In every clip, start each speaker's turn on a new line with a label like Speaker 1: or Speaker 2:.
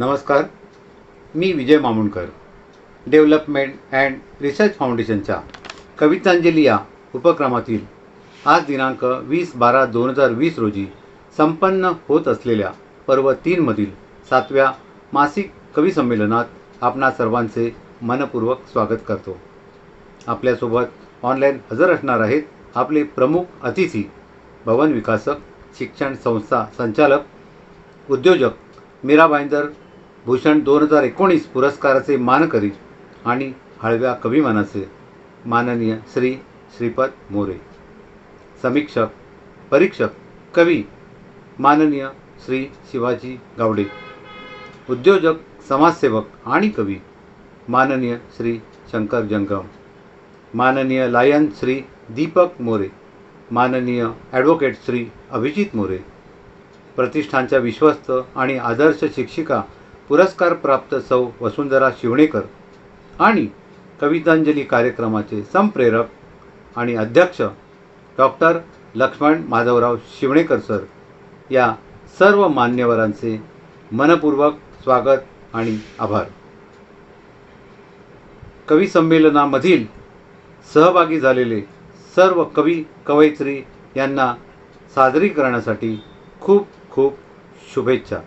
Speaker 1: नमस्कार. मी विजय मामुणकर, development and research फाउंडेशनच्या कवितांजली या उपक्रमातील आज दिनांक 20/12/2020 रोजी संपन्न होत असलेल्या पर्व 3 मधील 7व्या मासिक कवी संमेलनात आपणा सर्वांचे मनपूर्वक स्वागत करतो. आपल्यासोबत ऑनलाईन हजर असणार आहेत आपले प्रमुख अतिथी, भवन विकासक, शिक्षण संस्था संचालक, उद्योजक, मीरा भाईंदर भूषण 2019 पुरस्काराचे मानकरी आणि हळव्या कविमानाचे माननीय श्री श्रीपद मोरे. समीक्षक, परीक्षक, कवी माननीय श्री शिवाजी गावडे. उद्योजक, समाजसेवक आणि कवी माननीय श्री शंकर जंगम. माननीय लायन श्री दीपक मोरे. माननीय ॲडव्होकेट श्री अभिजित मोरे. प्रतिष्ठानच्या विश्वस्त आणि आदर्श शिक्षिका पुरस्कार प्राप्त सौ वसुंधरा शिवणेकर आणि कवितांजली कार्यक्रमाचे संप्रेरक आणि अध्यक्ष डॉक्टर लक्ष्मण माधवराव शिवणेकर सर, या सर्व मान्यवरांचे मनपूर्वक स्वागत आणि आभार. कवी संमेलनामधील सहभागी झालेले सर्व कवी कवयित्री यांना सादरीकरणासाठी खूप खूप शुभेच्छा.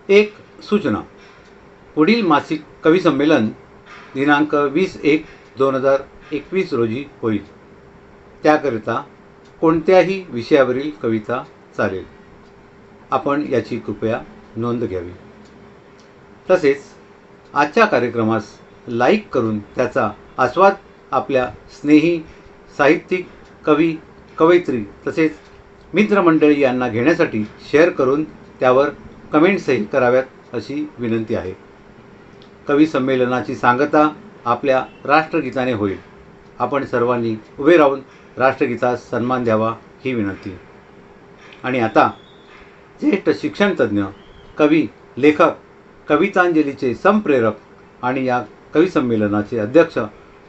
Speaker 1: एक सूचना. पुढील मासिक कवी संमेलन दिनांक 20/1/2021 रोजी होईल. त्याकरिता कोणत्याही विषयावरील कविता चालेल. आपण याची कृपया नोंद घ्यावी. तसेच आजच्या कार्यक्रमास लाईक करून त्याचा आस्वाद आपल्या स्नेही साहित्यिक, कवी, कवयित्री तसेच मित्रमंडळी यांना घेण्यासाठी शेअर करून त्यावर कमेंट्सही कराव्यात अशी विनंती आहे. कवी संमेलनाची सांगता आपल्या राष्ट्रगीताने होईल. आपण सर्वांनी उभे राहून राष्ट्रगीतास सन्मान द्यावा ही विनंती. आणि आता ज्येष्ठ शिक्षणतज्ज्ञ, कवी, लेखक, कवितांजलीचे संप्रेरक आणि या कवी संमेलनाचे अध्यक्ष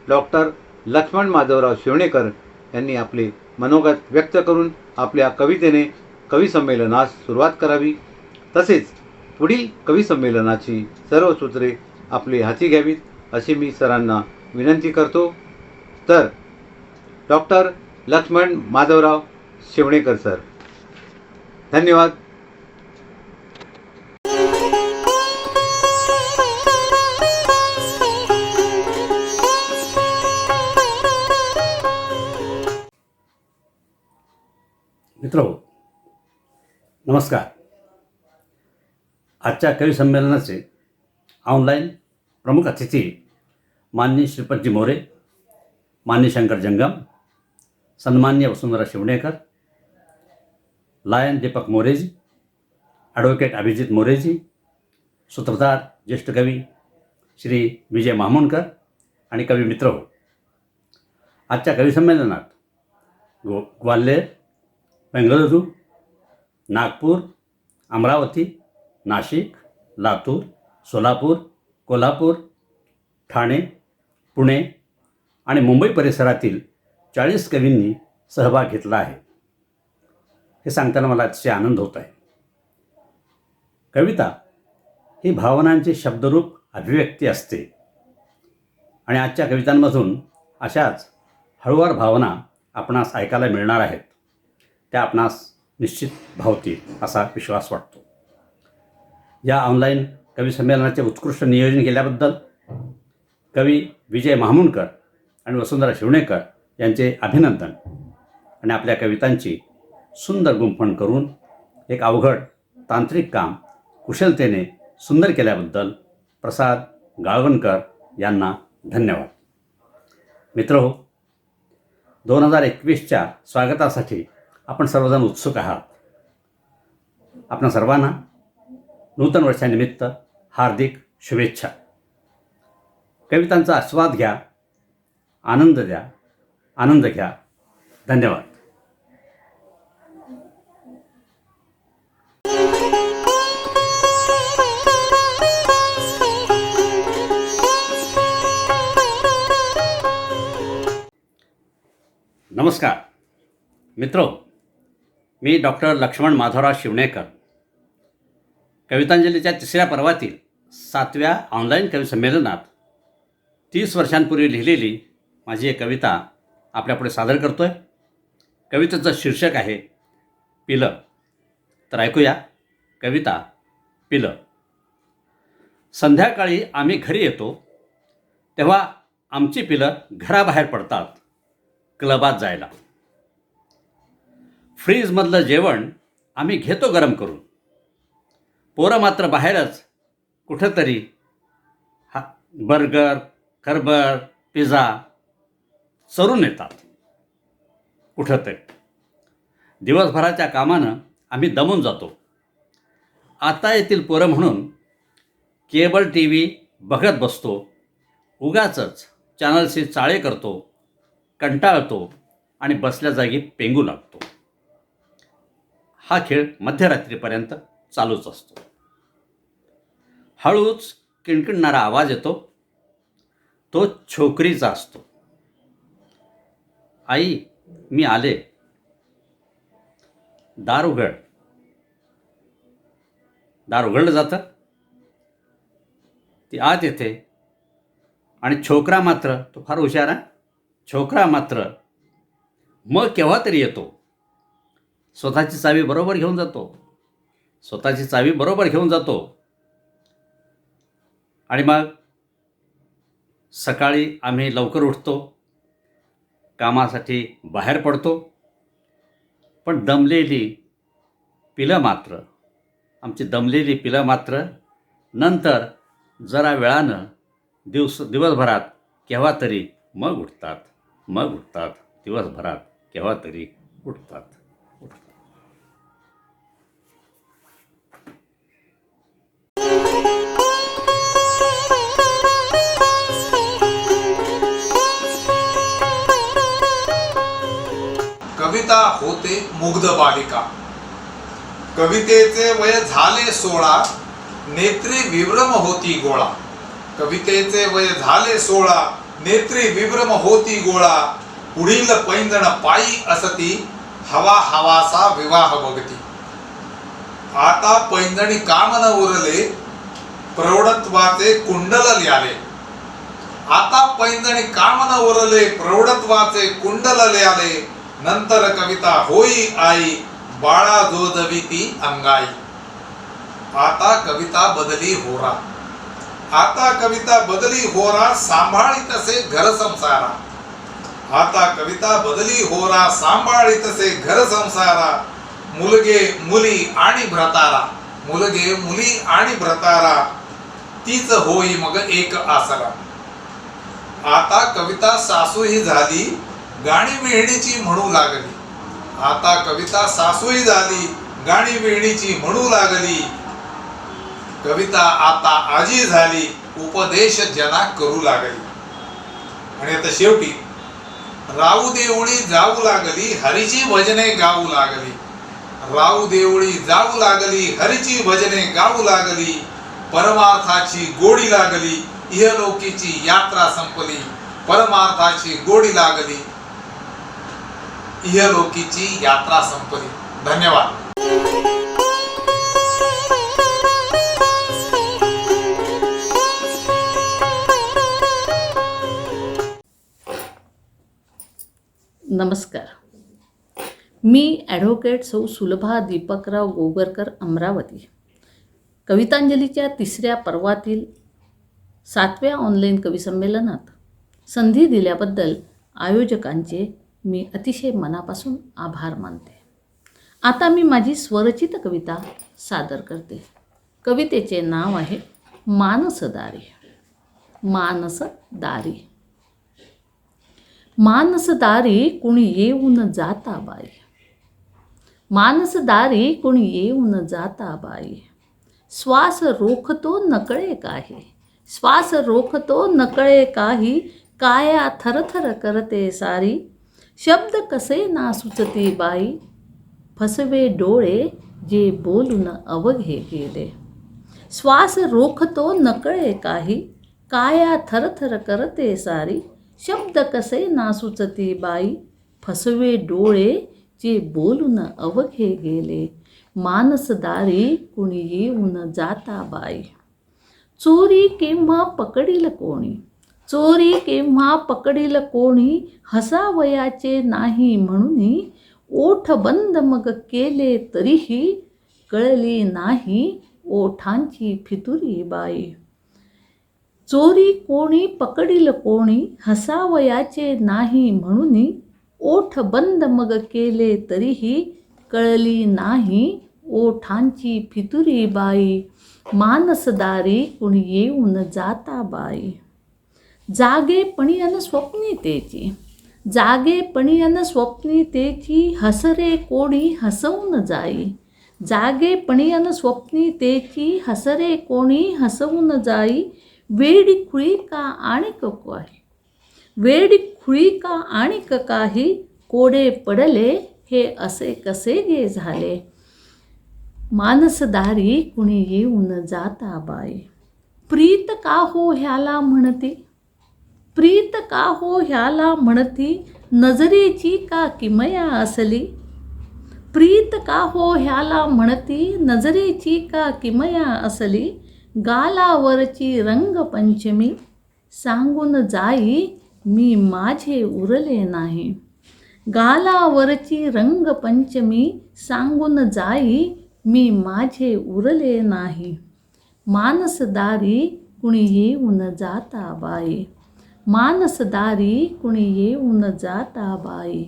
Speaker 1: डॉक्टर लक्ष्मण माधवराव शिवणेकर यांनी आपले मनोगत व्यक्त करून आपल्या कवितेने कवी संमेलनास सुरुवात करावी. तसेच पुढील कवी संमेलनाची सर्व सूत्रे आपली हाती घ्यावीत अशी मी सरांना विनंती करतो. तर डॉक्टर लक्ष्मण माधवराव शिवणेकर सर. धन्यवाद.
Speaker 2: मित्रहो, नमस्कार. आजच्या कवी संमेलनाचे ऑनलाईन प्रमुख अतिथी माननीय श्रीपदजी मोरे, माननीय शंकर जंगम, सन्मान्य वसुंधरा शिवणेकर, लायन दीपक मोरेजी, ॲडव्होकेट अभिजित मोरेजी, सूत्रधार ज्येष्ठ कवी श्री विजय मामुणकर आणि कवी मित्रहो, आजच्या कवी संमेलनात ग्वाल्हेर, बेंगळुरू, नागपूर, अमरावती, नाशिक, लातूर, सोलापूर, कोल्हापूर, ठाणे, पुणे आणि मुंबई परिसरातील 40 कवींनी सहभाग घेतला आहे. हे सांगताना मला अतिशय आनंद होत आहे. कविता ही भावनांची शब्दरूप अभिव्यक्ती असते आणि आजच्या कवितांमधून अशाच हळूवार भावना आपणास ऐकायला मिळणार आहेत. त्या आपणास निश्चित भावतील असा विश्वास वाटतो. या ऑनलाईन कवी संमेलनाचे उत्कृष्ट नियोजन केल्याबद्दल कवी विजय मामुणकर आणि वसुंधरा शिवणेकर यांचे अभिनंदन. आणि आपल्या कवितांची सुंदर गुंफण करून एक अवघड तांत्रिक काम कुशलतेने सुंदर केल्याबद्दल प्रसाद गाळवणकर यांना धन्यवाद. मित्रहो, 2021च्या स्वागतासाठी आपण सर्वजण उत्सुक आहात. आपणा सर्वांना नूतन वर्षानिमित्त हार्दिक शुभेच्छा. कवितांचा आस्वाद घ्या, आनंद द्या, आनंद घ्या. धन्यवाद. नमस्कार मित्रो, मी डॉक्टर लक्ष्मण माधवराव शिवणेकर, कवितांजलीच्या तिसऱ्या पर्वातील 7व्या ऑनलाईन कवी संमेलनात 30 वर्षांपूर्वी लिहिलेली माझी एक कविता आपल्यापुढे सादर करतो आहे. कवितेचं शीर्षक आहे पिलं. तर ऐकूया कविता पिलं. संध्याकाळी आम्ही घरी येतो तेव्हा आमची पिलं घराबाहेर पडतात क्लबात जायला. फ्रीजमधलं जेवण आम्ही घेतो गरम करून. पोरं मात्र बाहेरच कुठंतरी बर्गर, खरबर, पिझ्झा चरून येतात कुठंतरी. दिवसभराच्या कामानं आम्ही दमून जातो. आता येतील पोरं म्हणून केबल टी व्ही बघत बसतो. उगाचच चॅनलचे चाळे करतो, कंटाळतो आणि बसल्या जागी पेंगू लागतो. हा खेळ मध्यरात्रीपर्यंत चालूच असतो. हळूच किणकिणणारा आवाज येतो. तो छोकरीचा असतो. आई, मी आले. दार उघड. दार उघडलं जातं. ती आत येते आणि छोकरा मात्र, तो फार हुशार आहे, छोकरा मात्र मग केव्हा तरी येतो. स्वतःची चावी बरोबर घेऊन जातो. आणि मग सकाळी आम्ही लवकर उठतो, कामासाठी बाहेर पडतो. पण आमची दमलेली पिलं मात्र नंतर जरा वेळानं दिवसभरात केव्हा तरी मग उठतात. दिवसभरात केव्हा तरी उठतात.
Speaker 3: कविता होते मुग्ध बालिका. कवितेचे वय झाले 16, नेत्री विभ्रम होती गोळा. कवितेचे वय झाले 16, नेत्री विभ्रम होती गोळा. पुढील पैंजण पायी असती, हवासा विवाह बघती. आता पैंजणी काम न उरले, प्रौढत्वाचे कुंडल ल्याले. नंतर कविता होई आई, बाळा जोजविती अंगाई. आता कविता बदली होरा, सांभाळीतसे घर संसारा. मुलगे मुली आणि भ्रतारा, तीच होई मग एक आसरा. आता कविता सासूही झाली, गाणी विहिणीची म्हणू लागली. कविता आता आजी झाली, उपदेश जना करू लागली. आणि आता शेवटी राऊ देवळी जाऊ लागली, हरीची भजने गाऊ लागली. परमार्थाची गोडी लागली, इहलोकीची यात्रा संपली. धन्यवाद.
Speaker 4: नमस्कार. मी ॲडव्होकेट सौ सुलभा दीपकराव गोगरकर, अमरावती. कवितांजलीच्या तिसऱ्या पर्वातील 7व्या ऑनलाईन कवी संमेलनात संधी दिल्याबद्दल आयोजकांचे मी अतिशय मनापासून आभार मानते. आता मी माझी स्वरचित कविता सादर करते. कवितेचे नाव आहे मानसदारी. मानसदारी कुणी येऊन जाता बाई. श्वास रोखतो नकळे काही, काया थरथर करते सारी. शब्द कसे ना सुचती बाई, फसवे डोळे जे बोलून अवघे गेले. श्वास रोखतो नकळे काही, काया थरथर करते सारी. शब्द कसे ना सुचती बाई, फसवे डोळे जे बोलून अवघे गेले. मानसदारी कुणी येऊन जाता बाई. चोरी केव्हा पकडील कोणी, चोरी केव्हा पकडील कोणी, हसावयाचे नाही म्हणून ओठ बंद मग केले तरीही कळली नाही ओठांची फितुरी बाई. चोरी कोणी पकडील कोणी, हसावयाचे नाही म्हणून ओठ बंद मग केले तरीही कळली नाही ओठांची फितुरी बाई. मानसदारी कुणी येऊन जाता बाई. जागेपणी अन स्वप्नितेची, जागेपणी अन स्वप्नितेची, हसरे कोणी हसवून जाई. जागेपणी अन स्वप्नितेची, हसरे कोणी हसवून जाई. वेडी खुळी का आणिक काही, वेडी खुळी का आणिक काही, कोडे पडले हे असे कसे गे झाले. मानसदारी कुणी येऊन जाता बाई. प्रीत का हो ह्याला म्हणती, प्रीत का हो ह्याला म्हणती, नजरेची का किमया असली. प्रीत का हो ह्याला म्हणती, नजरेची का किमया असली. गालावरची रंगपंचमी सांगून जाई, मी माझे उरले नाही. गालावरची रंगपंचमी सांगून जाई, मी माझे उरले नाही. मानसदारी कुणी येऊन जाता बाई. मानसदारी कुणी येऊन जाता बाई.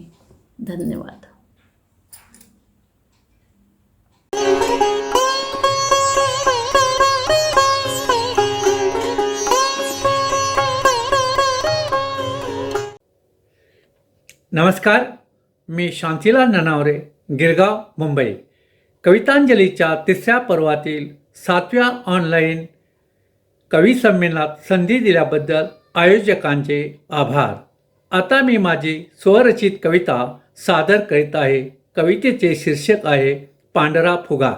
Speaker 4: धन्यवाद.
Speaker 5: नमस्कार, मी शांतीलाल ननावरे, गिरगाव, मुंबई. कवितांजलीच्या तिसऱ्या पर्वातील 7व्या ऑनलाईन कवी संमेलनात संधी दिल्याबद्दल आयोजकांचे आभार. आता मी माझी स्वरचित कविता सादर करीत आहे. कवितेचे शीर्षक आहे पांढरा फुगा.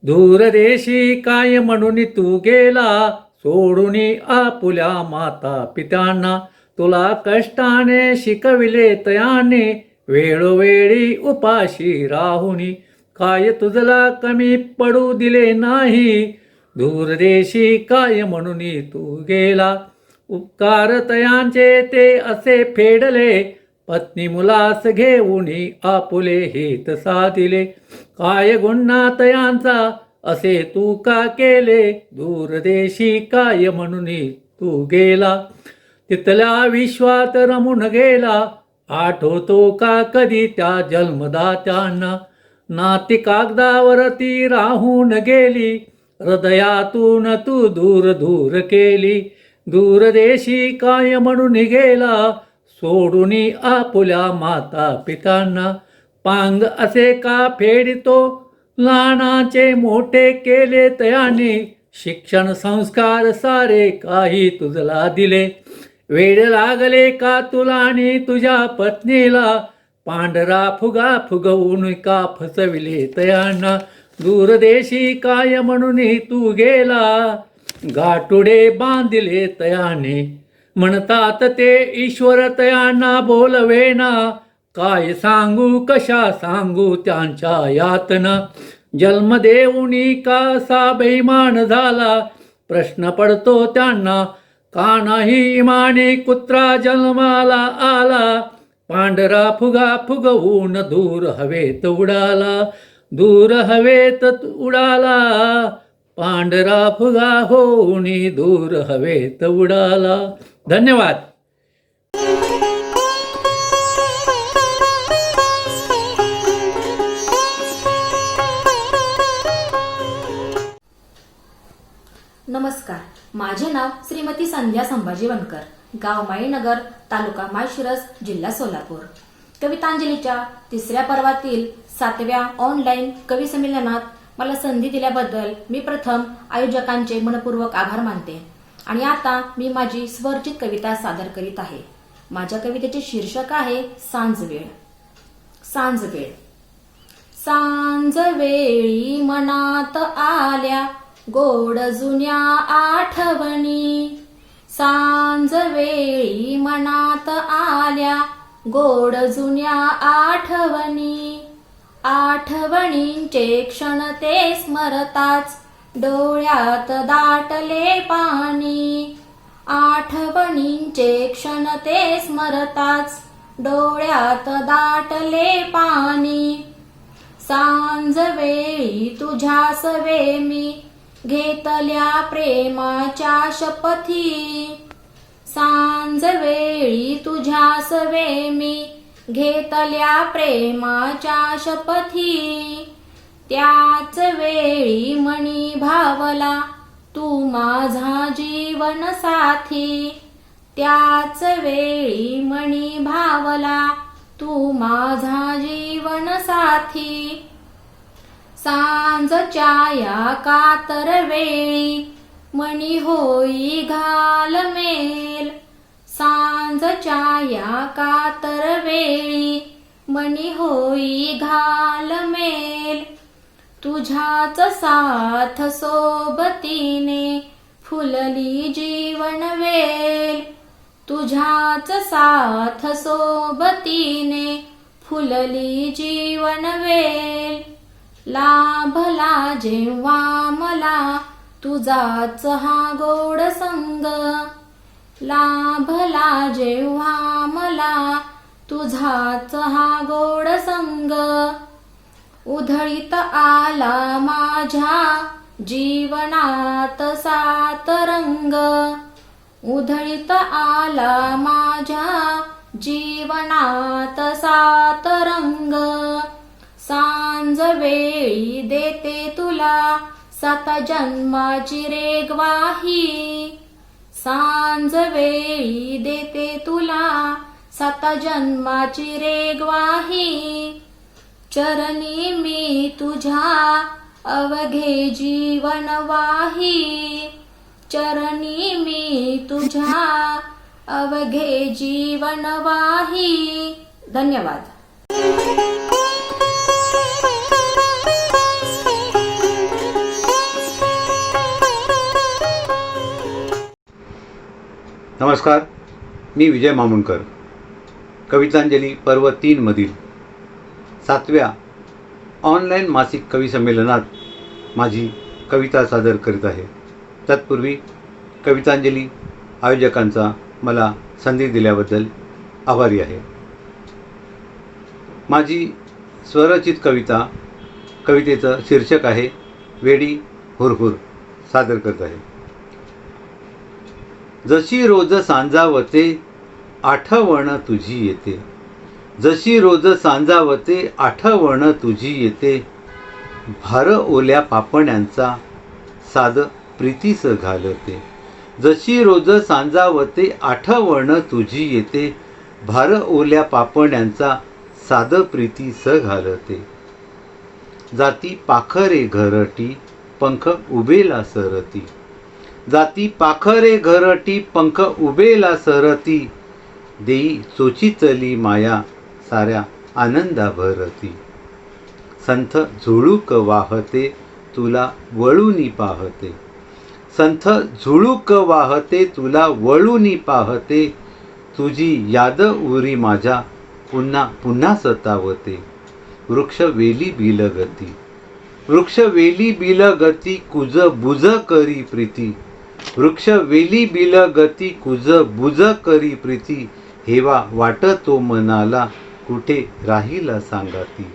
Speaker 5: दूरदेशी काय म्हणून तू गेला, सोडून आपुल्या माता पित्यांना. तुला कष्टाने शिकविले तयाने, वेळोवेळी उपाशी राहुनी. काय तुझला कमी पडू दिले नाही, दूरदेशी काय म्हणून तू गेला. उपकार तयांचे ते असे फेडले, पत्नी मुलास घेऊन आपुले हित साधिले. काय गुन्हा तयांचा असे तू का केले, दूरदेशी काय म्हणून तू गेला. तिथल्या विश्वात रमून गेला, आठवतो का कधी त्या जन्मदात्यांना. नाती कागदावरती राहून गेली, हृदयातून तू दूर दूर केली. दूरदेशी काय म्हणून गेला, सोडून आपुल्या माता पित्यांना. पांग असे का फेडितो, लहानाचे मोठे केले तयाने. शिक्षण संस्कार सारे काही तुझला दिले, वेड लागले का तुला आणि तुझ्या पत्नीला. पांढरा फुगा फुगवून का फसविले तयांना, दूरदेशी काय म्हणून तू गेला. गाठुडे बांधिले तयाने, म्हणतात ते ईश्वर तयांना बोलवेना. काय सांगू कशा सांगू त्यांच्या यातना, जन्म देऊनी का असा बेईमान झाला. प्रश्न पडतो त्यांना, का नाही इमानी कुत्रा जन्माला आला. पांढरा फुगा फुगवून दूर हवेत उडाला, दूर हवेत उडाला. पांढरा फुगा होऊन दूर हवेत उडाला. धन्यवाद.
Speaker 6: नमस्कार, माझे नाव श्रीमती संध्या संभाजी वनकर, गाव माळीनगर, तालुका माळशिरस, जिल्हा सोलापूर. कवितांजलीच्या तिसऱ्या पर्वातील 7व्या ऑनलाईन कवी संमेलनात मला संधी दिल्याबद्दल मी प्रथम आयोजकांचे मनपूर्वक आभार मानते. आणि आता मी माझी स्वरचित कविता सादर करीत आहे. माझ्या कवितेचे शीर्षक आहे सांजवेळ. सांजवेळ. सांजवेळी मनात आल्या गोड जुन्या आठवणी. सांजवेळी मनात आल्या गोड जुन्या आठवणी. आठवणींचे क्षण ते स्मरताच डोळ्यात दाटले पाणी. आठवणींचे क्षण ते स्मरताच डोळ्यात दाटले पाणी. सांज वेळी तुझ्या सवे मी घेतल्या प्रेमाच्या शपथी. सांज वेळी तुझ्या सवे मी घेतल्या प्रेमाच्या शपथी. त्याच वेळी मनी भावला तू माझा जीवन साथी. त्याच वेळी मनी भावला तू माझा जीवन साथी. सांजच्या या कातर वेळी मनी होई घालमेल. सांजच्या या कातर वेळी मनी होई घालमेल. तुझ्याच साथ सोबतीने फुलली जीवन वेल. तुझ्याच साथ सोबतीने फुलली जीवन वेल. लाभला जेव्हा मला तुझाच हा गोड संग. लाभला जेव्हा मला तुझाच हा गोड संग. उधळीत आला माझ्या जीवनात सात रंग. उधळीत आला माझ्या जीवनात सात रंग. सांज वेळी देते तुला 7 जन्माची रे ग्वाही. सांज वेळी देते तुला 7 जन्माची रे ग्वाही. चरणी मी तुझ्या अवघे जीवन वाही. चरणी मी तुझ्या अवघे जीवन वाही. धन्यवाद.
Speaker 1: नमस्कार, मी विजय मामुणकर. कवितांजली पर्व 3 मधील 7व्या ऑनलाईन मासिक कवी संमेलनात माझी कविता सादर करीत आहे. तत्पूर्वी कवितांजली आयोजकांचा मला संधी दिल्याबद्दल आभारी आहे. माझी स्वरचित कवितेचं शीर्षक आहे वेडी हुरहुर. सादर करत आहे. जशी रोज सांजावते आठवण तुझी येते. जशी रोज सांजावते आठवण तुझी येते. भार ओल्या पापण्यांचा साध प्रीतीस घालते. जशी रोज सांजावते आठवण तुझी येते. भार ओल्या पापण्यांचा साध प्रीतीस घालते. जाती पाखरे घरटी पंख उभेला सरती. जाती पाखरे घरटी पंख उभेला सरती. देई चोचीचली माया साऱ्या आनंदा भरती. संथ झुळूक वाहते तुला वळूनी पाहते. संथ झुळूक वाहते तुला वळूनी पाहते. तुझी याद उरी माझ्या पुन्हा पुन्हा सतावते. वृक्ष वेली बिलगती. वृक्ष वेली बिलगती कुज बुज करी प्रीती. वृक्ष वेली बिलगती कुज बुज करी प्रीती. हेवा वाटतो मनाला कुठे राहिला सांगाती.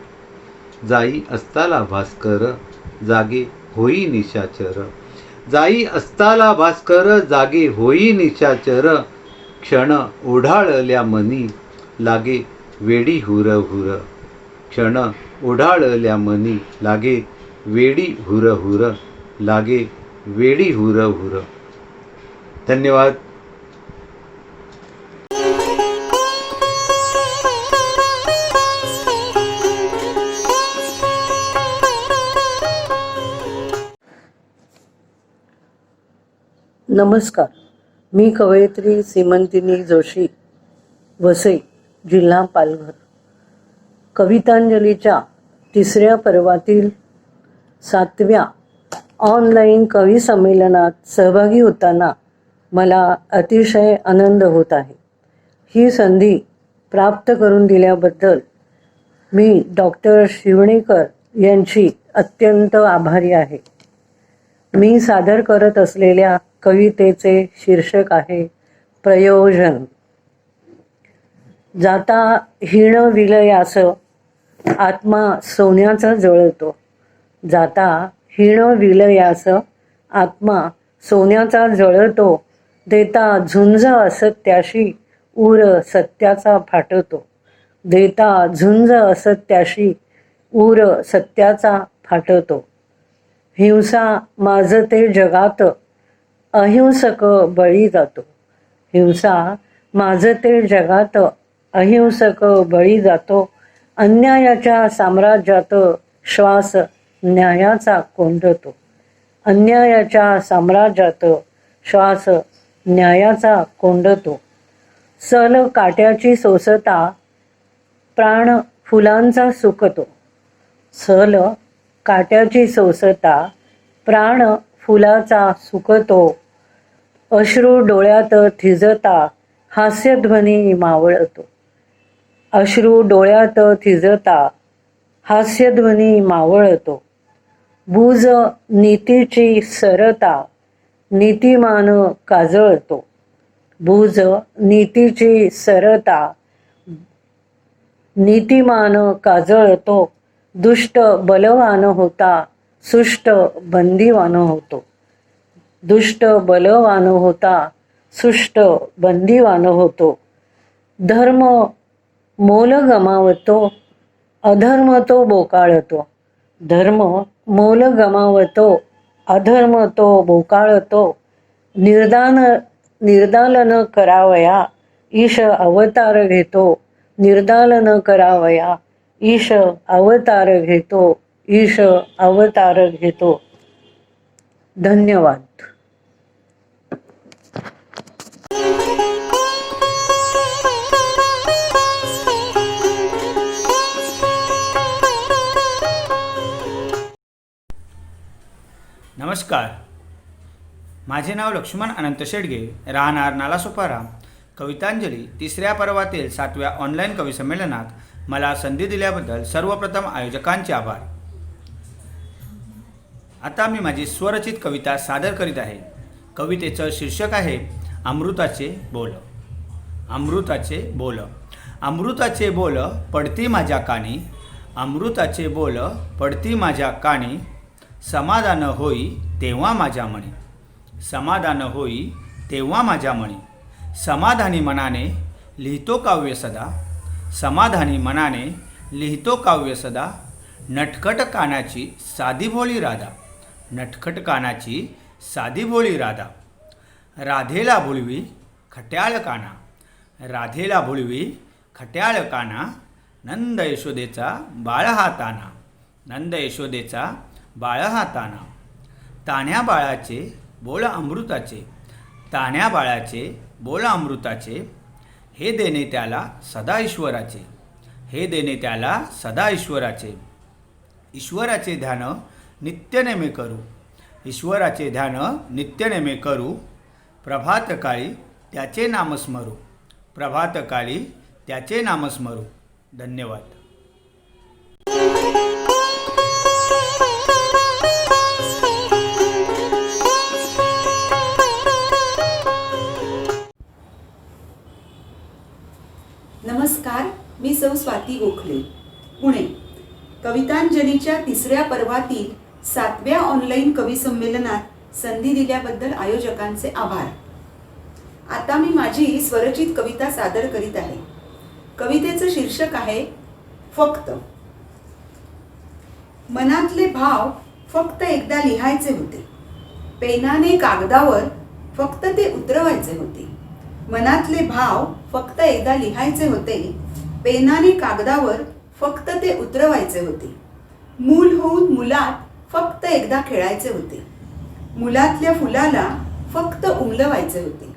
Speaker 1: जाई असताला भास्कर जागे होई निशाचर. जाई असताला भास्कर जागे होई निशाचर. क्षण ओढाळल्या मनी लागे वेडी हुरहुर. क्षण ओढाळल्या मनी लागे वेडी हुरहुर. लागे वेडी हुरहुर. धन्यवाद.
Speaker 7: नमस्कार, मी कवयित्री सीमंतिनी जोशी, वसई, जिल्हा पालघर. कवितांजलीच्या 3ऱ्या पर्वातील 7व्या ऑनलाईन कवी संमेलनात सहभागी होताना मला अतिशय आनंद होत आहे. ही संधी प्राप्त करून दिल्याबद्दल मी डॉक्टर शिवणेकर यांची अत्यंत आभारी आहे. मी सादर करत असलेल्या कवितेचे शीर्षक आहे प्रयोजन. जाता हीण विलयास आत्मा सोन्याचा जळतो. जाता हीण विलयास आत्मा सोन्याचा जळतो. देता झुंज असत्याशी ऊर सत्याचा फाटतो. देता झुंज असत्याशी ऊर सत्याचा फाटतो. हिंसा माजते जगात अहिंसक बळी जातो. हिंसा माजते जगात अहिंसक बळी जातो. अन्यायाच्या साम्राज्यात श्वास न्यायाचा कोंडतो. अन्यायाच्या साम्राज्यात श्वास न्यायाचा कोंडतो. सल काट्याची सोसता प्राण फुलांचा सुकतो. सल काट्याची सोसता प्राण फुलाचा सुकतो. अश्रू डोळ्यात थिजता हास्यध्वनी मावळतो. अश्रू डोळ्यात थिजता हास्यध्वनी मावळतो. बुज नीतीची सरता नीतिमान काजळतो. बुज नीतीची सरता नीतिमान काजळतो. दुष्ट बलवान होता सुष्ट बंदीवान होतो. दुष्ट बलवान होता सुष्ट बंदीवान होतो. धर्म मोल गमावतो अधर्म तो बोकाळतो. धर्म मोल गमावतो अधर्म तो बोकाळतो. निर्दालन करावया ईश अवतार घेतो. निर्दालन करावया ईश अवतार घेतो. ईश अवतार घेतो. धन्यवाद.
Speaker 8: नमस्कार, माझे नाव लक्ष्मण अनंत शेडगे, राहणार नालासोपारा. कवितांजली तिसऱ्या पर्वातील 7व्या ऑनलाईन कवी संमेलनात मला संधी दिल्याबद्दल सर्वप्रथम आयोजकांचे आभार. आता मी माझी स्वरचित कविता सादर करीत आहे. कवितेचं शीर्षक आहे अमृताचे बोल. अमृताचे बोल. अमृताचे बोल पडती माझ्या कानी. अमृताचे बोल पडती माझ्या कानी. समाधान होई तेव्हा माझ्या मनी. समाधान होई तेव्हा माझ्या मनी. समाधानी मनाने लिहितो काव्य सदा. समाधानी मनाने लिहितो काव्य सदा. नटखट कानाची साधी भोळी राधा. नटखट कानाची साधी भोळी राधा. राधेला भुलवी खट्याळ काना. राधेला भुलवी खट्याळ काना. नंद यशोदेचा बाळ हा ताना. नंद यशोदेचा बाळ हा ताना. ताण्या बाळाचे बोल अमृताचे. ताण्या बाळाचे बोल अमृताचे. हे देणे त्याला सदा ईश्वराचे. हे देणे त्याला सदा ईश्वराचे. ईश्वराचे ध्यान नित्यनेमे करू. ईश्वराचे ध्यान नित्यनेमे करू. प्रभातकाळी त्याचे नाम स्मरू. प्रभातकाळी त्याचे नाम स्मरू. धन्यवाद.
Speaker 9: नमस्कार, मी सौ स्वाती गोखले, पुणे. कवितांजलीच्या तिसऱ्या पर्वातील 7व्या ऑनलाईन कवी संमेलनात संधी दिल्याबद्दल आयोजकांचे आभार. आता मी माझी स्वरचित कविता सादर करीत आहे. कवितेचं शीर्षक आहे फक्त. मनातले भाव फक्त एकदा लिहायचे होते. पेनाने कागदावर फक्त ते उतरवायचे होते. मनातले भाव फक्त एकदा लिहायचे होते. पेनाने कागदावर फक्त ते उतरवायचे होते. मूल होऊन मुलात फक्त एकदा खेळायचे होते. मुलातल्या फुलाला फक्त उमलवायचे होते.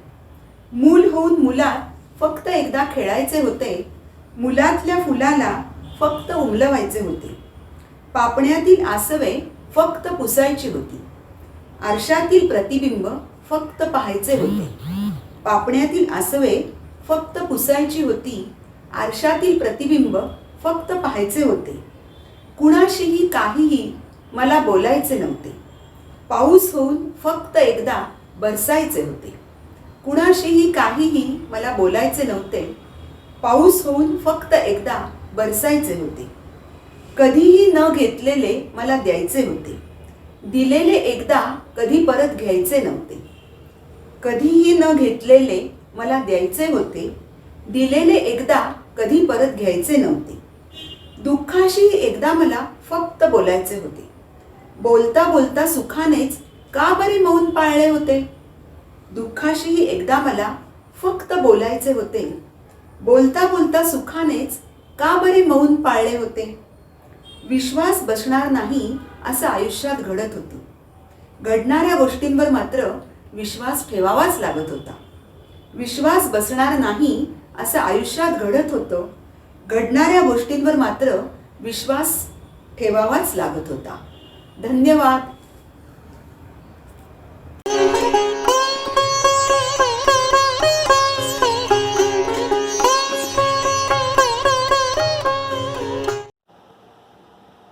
Speaker 9: मूल होऊन मुलात फक्त एकदा खेळायचे होते. मुलातल्या फुलाला फक्त उमलवायचे होते. पापण्यातील आसवे फक्त पुसायची होती. आरशातील प्रतिबिंब फक्त पाहायचे होते. पापण्यातील आसवे फक्त पुसायची होती. आरशातील प्रतिबिंब फक्त पाहायचे होते. कुणाशीही काहीही मला बोलायचे नव्हते. पाऊस होऊन फक्त एकदा बरसायचे होते. कुणाशीही काहीही मला बोलायचे नव्हते. पाऊस होऊन फक्त एकदा बरसायचे होते. कधीही न घेतलेले मला द्यायचे होते. दिलेले एकदा कधी परत घ्यायचे नव्हते. कधीही न घेतलेले मला द्यायचे होते. दिलेले एकदा कधी परत घ्यायचे नव्हते. दुःखाशी एकदा मला फक्त बोलायचे होते. बोलता बोलता सुखानेच का बरे मौन पाळले होते. दुःखाशीही एकदा मला फक्त बोलायचे होते. बोलता बोलता सुखानेच का बरे मौन पाळले होते. विश्वास बसणार नाही असं आयुष्यात घडत होतं. घडणाऱ्या गोष्टींवर मात्र विश्वास ठेवावाच लागत होता. विश्वास बसणार नाही असं आयुष्यात घडत होतं. घडणाऱ्या गोष्टींवर मात्र विश्वास ठेवावाच लागत होता. धन्यवाद.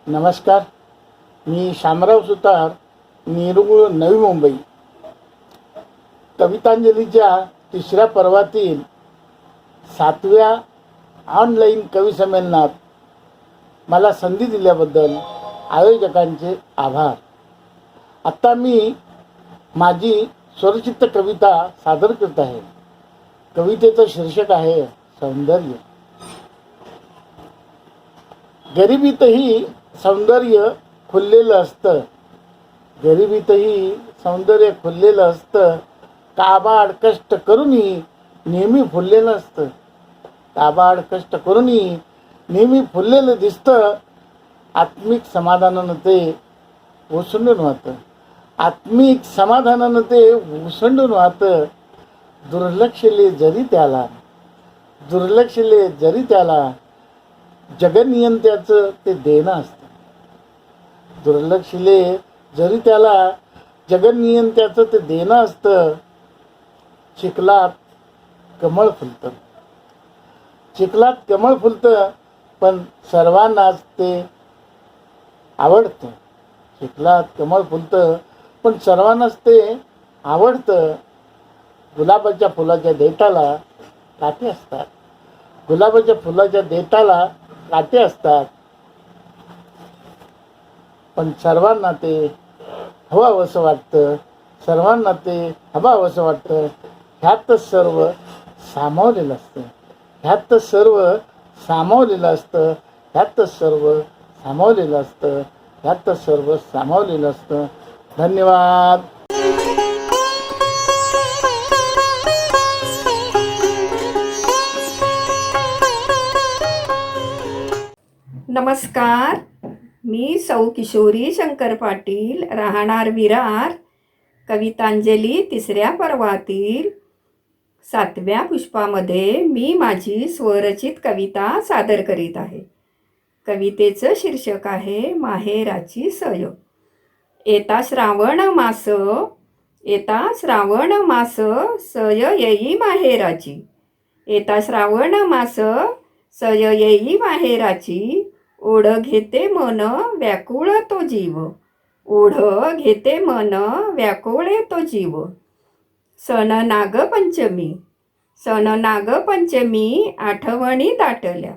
Speaker 10: नमस्कार, मी शामराव सुतार, निरगुळ, नवी मुंबई. कवितांजलीच्या तिसऱ्या पर्वातील 7व्या ऑनलाईन कवी संमेलनात मला संधी दिल्याबद्दल आयोजकांचे आभार. आत्ता मी माझी स्वरचित्त कविता सादर करत आहे. कवितेचं शीर्षक आहे सौंदर्य. गरिबीतही सौंदर्य खुललेलं असतं. गरिबीतही सौंदर्य खुललेलं असतं. काबाड कष्ट करूनही नेहमी फुललेलं असतं. काबाड कष्ट करूनही नेहमी फुललेलं दिसतं. आत्मिक समाधानानं ते ओसंडून वाहतं. आत्मिक समाधानानं ते ओसंडून वाहतं. दुर्लक्षले जरी त्याला जगनियंत्याचं ते देणं असतं. दुर्लक्षले जरी त्याला जगनियंत्याचं ते देणं असतं. चिखलात कमळ फुलतं. चिखलात कमळ फुलतं, पण सर्वांनाच ते आवडतं. चिखलात कमळ फुलतं, पण सर्वांनाच ते आवडतं. गुलाबाच्या फुलाच्या देठाला काटे असतात. गुलाबाच्या फुलाच्या देठाला काटे असतात, पण सर्वांना ते हवावंसं वाटतं. सर्वांना ते हवावंसं वाटतं. ह्यातच सर्व सामावलेलं असतं. ह्यातच सर्व सामावलेलं असतं. ह्यातच सर्व सामावलेलं असतं. ह्यातच सर्व सामावलेलं असतं. धन्यवाद.
Speaker 11: नमस्कार, मी सौ किशोरी शंकर पाटील, राहणार विरार. कवितांजली तिसऱ्या पर्वातील 7व्या पुष्पामध्ये मी माझी स्वरचित कविता सादर करीत आहे. कवितेचं शीर्षक आहे माहेराची सय. येता श्रावण मास सय येई माहेराची. येता श्रावण मास सय येई माहेराची. ओढ घेते मन व्याकुळ तो जीव. ओढ घेते मन व्याकुळे तो जीव. सण नागपंचमी आठवणी दाटल्या.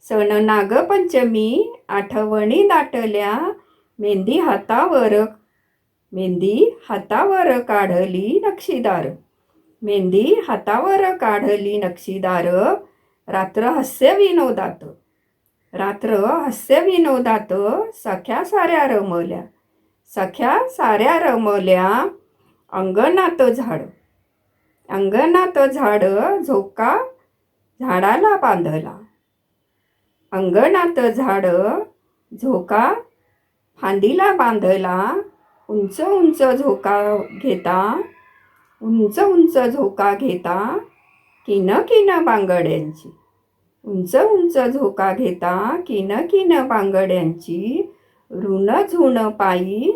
Speaker 11: सण नागपंचमी आठवणी दाटल्या. मेहंदी हातावर काढली नक्षीदार. मेहंदी हातावर काढली नक्षीदार. रात्र हास्य विनोदात सख्या साऱ्या रमल्या. अंगणात झाड झोका झाडाला बांधला. अंगणात झाड झोका फांदीला बांधला. उंच उंच झोका घेता किन बांगड्यांची. उंच उंच झोका घेता किन बांगड्यांची. ऋण झुण पायी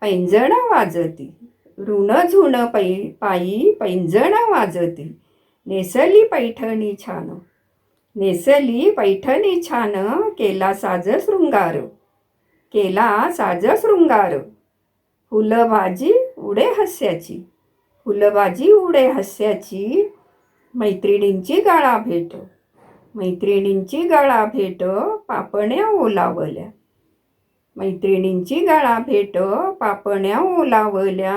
Speaker 11: पैंजण वाजती. ऋण झुण पायी पैंजण वाजती. नेसली पैठणी छान. नेसली पैठणी छान, केला साज शृंगार, केला साज शृंगार. फुलभाजी उडे हास्याची, फुलभाजी उडे हास्याची. मैत्रिणींची गाळा भेट, मैत्रिणींची गाळा भेट, पापण्या ओलावल्या. मैत्रिणींची गाळा भेट, पापण्या ओलावल्या.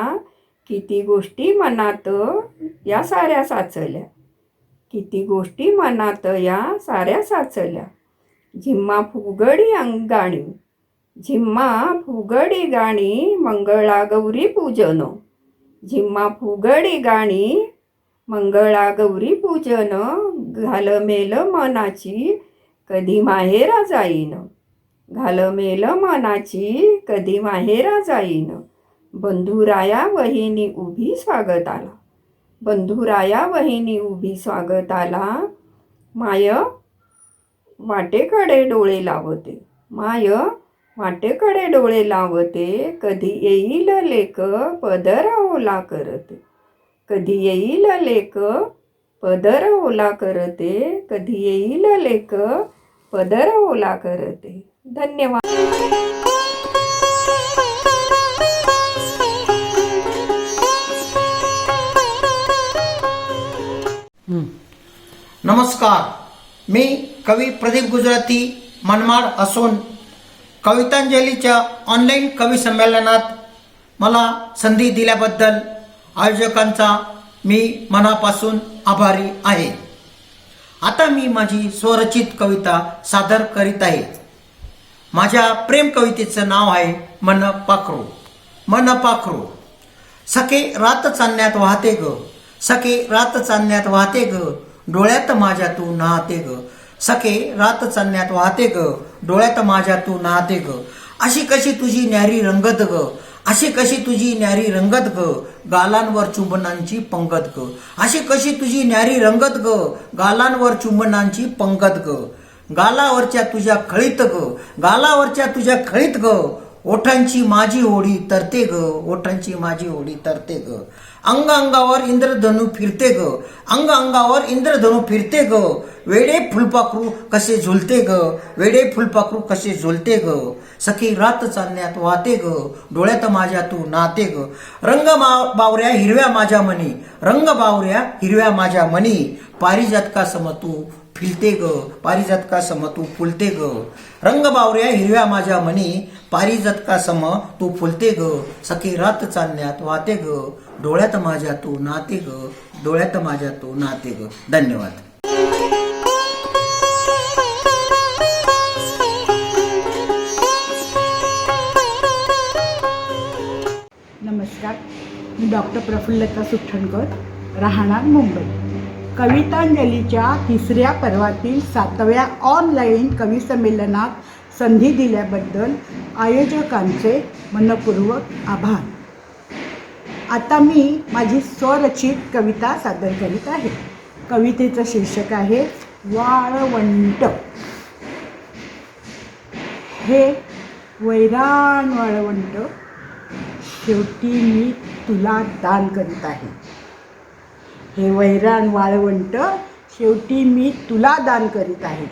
Speaker 11: किती गोष्टी मनात या साऱ्या साचल्या, किती गोष्टी मनात या साऱ्या साचल्या. झिम्मा फुगडी अंगाणी, झिम्मा फुगडी गाणी, मंगळा गौरी पूजन. झिम्मा फुगडी गाणी, मंगळा गौरी पूजन. घालमेल मनाची कधी माहेरा जाईन, घालमेल मनाची कधी माहेरा जाईन. बंधुराया वहिनी उभी स्वागताला, बंधुराया वहिनी उभी स्वागताला. माय वाटेकडे डोळे लावते, माय वाटेकडे डोळे लावते. कधी येईल लेक पदर ओला करते, कधी येईल लेक पदर ओला करते, कधी येईल लेक पदर ओला करते. धन्यवाद.
Speaker 12: नमस्कार, मी कवी प्रदीप गुजराती मनमाड असून कवितांजलीच्या ऑनलाईन कवी संमेलनात मला संधी दिल्याबद्दल आयोजकांचा मी मनापासून आभारी आहे. आता मी माझी स्वरचित कविता सादर करीत आहे. माझ्या प्रेम कवितेचं नाव आहे मन पाखरू. मन पाखरू. सखे रात चांदण्यात वाहते ग, सखे रात चांदण्यात वाहते ग, डोळ्यात माझ्या तू नाहते ग. सखे रात चांदण्यात वाहते ग, डोळ्यात माझ्या तू नाहते ग. अशी कशी तुझी न्यारी रंगत ग, अशी कशी तुझी न्यारी रंगत ग, गालांवर चुंबनांची पंगत ग. अशी कशी तुझी न्यारी रंगत ग, गालांवर चुंबनांची पंगत ग. गालावरच्या तुझ्या खळीत ग, गालावरच्या तुझ्या खळीत ग, ओठांची माझी ओढी तरते ग, ओठांची माझी ओढी तरते ग. अंग अंगावर इंद्रधनु फिरते ग, अंग अंगावर इंद्रधनु फिरते ग. वेडे फुलपाखरू कसे झुलते ग, वेडे फुलपाखरू कसे झुलते ग. सखी रात चांदण्यात वाहते ग, डोळ्यात माझ्या तू नाते ग. रंग बावऱ्या हिरव्या माझ्या मनी, रंग बावऱ्या हिरव्या माझ्या मनी. पारिजातका सम तू फिरते ग, पारिजातका सम तू फुलते ग. रंग बावऱ्या हिरव्या माझ्या मनी, पारिजातका सम तू फुलते ग. सखी रात चांदण्यात वाहते ग, डोळ्यात माझ्या तू नाते ग, डोळ्यात माझ्या तू नाते ग. धन्यवाद.
Speaker 13: नमस्कार, मी डॉक्टर प्रफुल्लता सुठणकर, राहणार मुंबई. कवितांजलीच्या तिसऱ्या पर्वातील 7व्या ऑनलाईन कवी संमेलनात संधी दिल्याबद्दल आयोजकांचे मनपूर्वक आभार. आता मी माझी स्वरचित कविता सादर करीत आहे. कवितेचं शीर्षक आहे वाळवंट. हे वैराण वाळवंट शेवटी मी तुला दान करीत आहे. हे वैराण वाळवंट शेवटी मी तुला दान करीत आहे.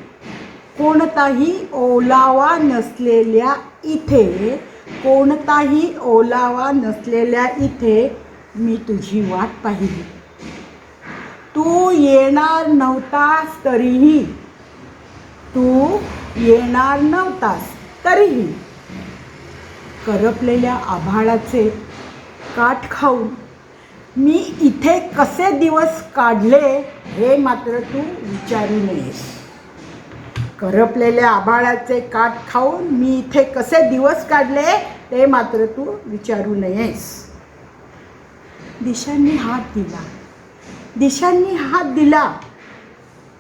Speaker 13: कोणताही ओलावा नसलेल्या इथे, कोणताही ओलावा नसलेल्या इथे मी तुझी वाट पाहिली. तू येणार नव्हतास तरीही, तू येणार नव्हतास तरीही करपलेल्या आभाळाचे काठ खाऊन मी इथे कसे दिवस काढले हे मात्र तू विचारू नयेस. करपलेल्या आभाळाचे काठ खाऊन मी इथे कसे दिवस काढले ते मात्र तू विचारू नयेस. दिशांनी हात दिला, दिशांनी हात दिला,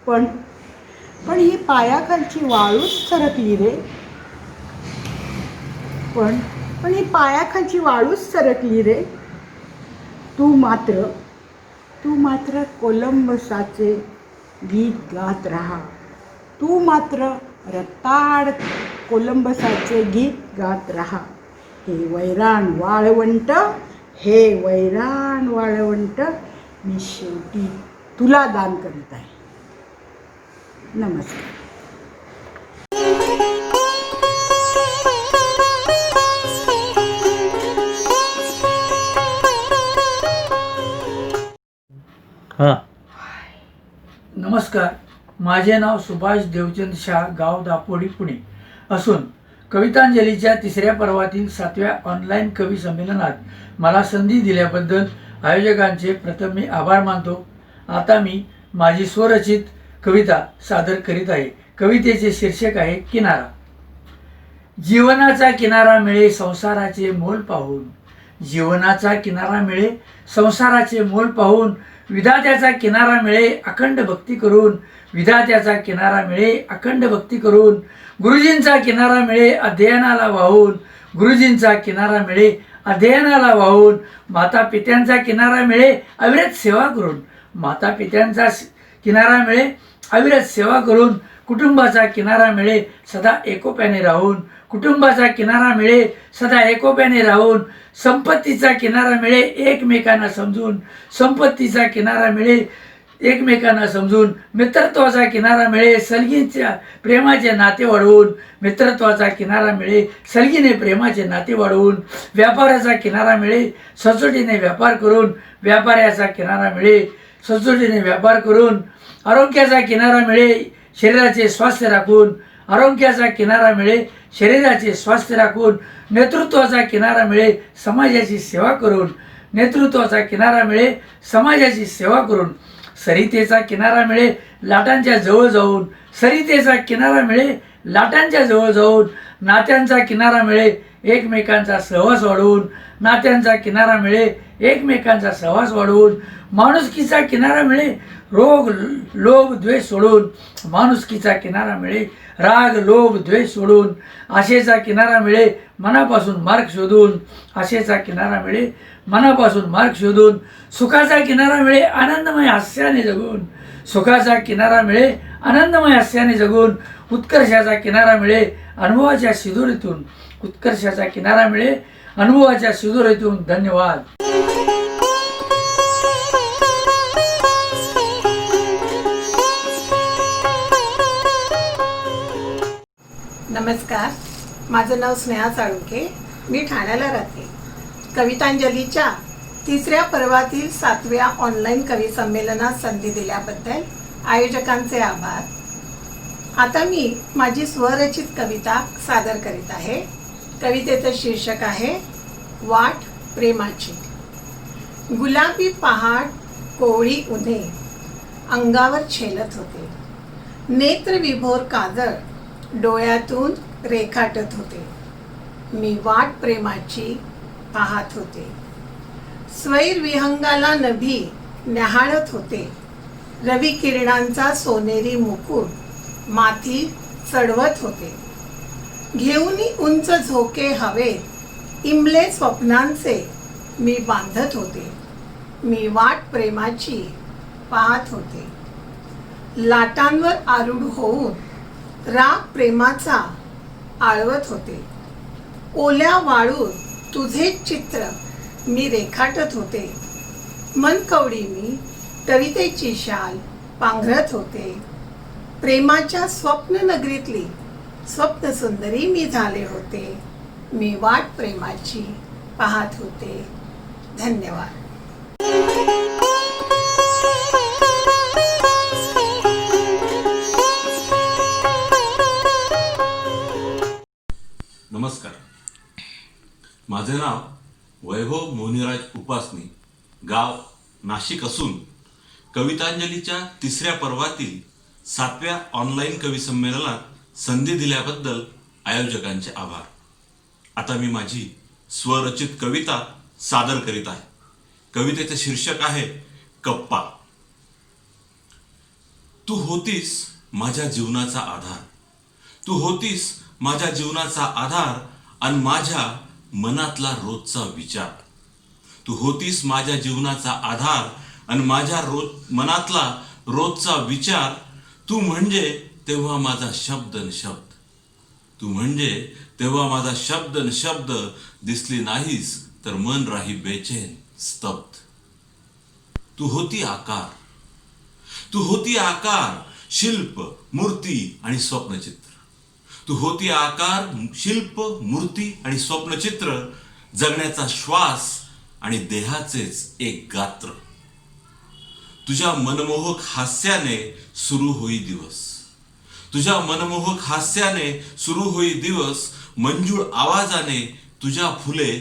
Speaker 13: पण ही पायाखालची वाळूच सरकली रे. पण ही पायाखालची वाळूच सरकली रे. तू मात्र कोलंबसाचे गीत गात राहा. तू मात्र रताड कोलंबसाचे गीत गात राहा. हे वैराण वाळवंट, हे वैराण वाळवंट मी शेवटी तुला दान करीत आहे. नमस्कार.
Speaker 5: नमस्कार. माझे नाव सुभाष देवचंद शाह, गाव दापोडी, पुणे असून कवितांजलीच्या तिसऱ्या पर्वातील 7व्या ऑनलाईन कवी संमेलनात मला संधी दिल्याबद्दल आयोजकांचे प्रथम मी आभार मानतो. आता मी माझी स्वरचित कविता सादर करीत आहे. कवितेचे शीर्षक आहे किनारा. जीवनाचा किनारा मिळे संसाराचे मोल पाहून, जीवनाचा किनारा मिळे संसाराचे मोल पाहून, विधात्याचा किनारा मिळे अखंड भक्ती करून, विधात्याचा किनारा मिळे अखंड भक्ती करून, गुरुजींचा किनारा मिळे अध्ययनाला वाहून, गुरुजींचा किनारा मिळे अध्ययनाला वाहून, माता पित्यांचा किनारा मिळे अविरत सेवा करून, माता पित्यांचा किनारा मिळे अविरत सेवा करून, कुटुंबाचा किनारा मिळे सदा एकोप्याने राहून, कुटुंबाचा किनारा मिळे सदा एकोप्याने राहून, संपत्तीचा किनारा मिळे एकमेकांना समजून, संपत्तीचा किनारा मिळे एकमेकांना समजून, मित्रत्वाचा किनारा मिळे सलगीच्या प्रेमाचे नाते वाढवून, मित्रत्वाचा किनारा मिळे सलगीने प्रेमाचे नाते वाढवून, व्यापाराचा किनारा मिळे सचोटीने व्यापार करून, व्यापाराचा किनारा मिळे सचोटीने व्यापार करून, आरोग्याचा किनारा मिळे शरीराचे स्वास्थ्य राखून, आरोग्याचा किनारा मिळे शरीराचे स्वास्थ्य राखून, नेतृत्वाचा किनारा मिळे समाजाची सेवा करून, नेतृत्वाचा किनारा मिळे समाजाची सेवा करून, सरितेचा किनारा मिळे लाटांच्या जवळ जाऊन, सरितेचा किनारा मिळे लाटांच्या जवळ जाऊन, नात्यांचा किनारा मिळे एकमेकांचा सहवास वाढवून, नात्यांचा किनारा मिळे एकमेकांचा सहवास वाढवून, माणुसकीचा किनारा मिळे रोग लोभ द्वेष सोडून, माणुसकीचा किनारा मिळे राग लोभ द्वेष सोडून, आशेचा किनारा मिळे मनापासून मार्ग शोधून, आशेचा किनारा मिळे मनापासून मार्ग शोधून, सुखाचा किनारा मिळे आनंदमय हास्याने जगून, सुखाचा किनारा मिळे आनंदमय हास्याने जगून, उत्कर्षाचा किनारा मिळे अनुभवाच्या शिदोरीतून, उत्कर्षाचा किनारा मिळे अनुभवाच्या शिदोरीतून. धन्यवाद.
Speaker 13: नमस्कार. माझं नाव स्नेहा साळुंखे. मी ठाण्याला राहते. कवितांजलीच्या तिसऱ्या पर्वातील 7व्या ऑनलाईन कवी संमेलनात संधी दिल्याबद्दल आयोजकांचे आभार. आता मी माझी स्वरचित कविता सादर करीत आहे. कवितेचं शीर्षक आहे वाट प्रेमाची. गुलाबी पहाड कोवळी उन्हे अंगावर छेलत होते, नेत्र विभोर काजळ डोळ्यातून रेखाटत होते. मी वाट प्रेमाची पाहत होते. स्वैर विहंगाला नभी न्याहाळत होते. रवी किरणांचा सोनेरी मुकुट माथी चढवत होते. घेऊनी उंच झोके हवेत इमले स्वप्नांचे मी बांधत होते. मी वाट प्रेमाची पाहत होते. लाटांवर आरूढ होऊन राग प्रेमाचा आळवत होते. ओल्या वाळूत तुझे चित्र मी रेखाटत होते. मनकवडी मी कवितेची शाल पांघरत होते. प्रेमाच्या स्वप्न नगरीतली स्वप्न सुंदरी मी झाले होते. मी वाट प्रेमाची पाहत होते. धन्यवाद.
Speaker 14: नमस्कार. माझे नाव वैभव मोनिराज उपासनी, गाव नाशिक असून कवितांजलीच्या तिसऱ्या पर्वातील 7व्या ऑनलाईन कवी संमेलनात संधी दिल्याबद्दल आयोजकांचे आभार. आता मी माझी स्वरचित कविता सादर करीत आहे. कवितेचे शीर्षक आहे कप्पा. तू होतीस माझ्या जीवनाचा आधार, तू होतीस माझ्या जीवनाचा आधार आणि माझ्या मनातला रोजचा विचार. तू होतीस माझ्या जीवनाचा आधार आणि माझ्या मनातला रोजचा विचार. तू म्हणजे तेव्हा माझा शब्द न शब्द, तू म्हणजे तेव्हा माझा शब्द न शब्द. दिसली नाहीस तर मन राही बेचैन स्तब्ध. तू होती आकार, तू होती आकार, शिल्प, मूर्ती आणि स्वप्नचित्र. तू होती आकार, शिल्प, मूर्ती आणि स्वप्नचित्र, जगण्याचा श्वास आणि देहाचेच एक गात्र. तुझ्या मनमोहक हास्याने सुरू होई दिवस, तुझ्या मनमोहक हास्याने सुरू होई दिवस, मंजूळ आवाजाने तुझ्या फुले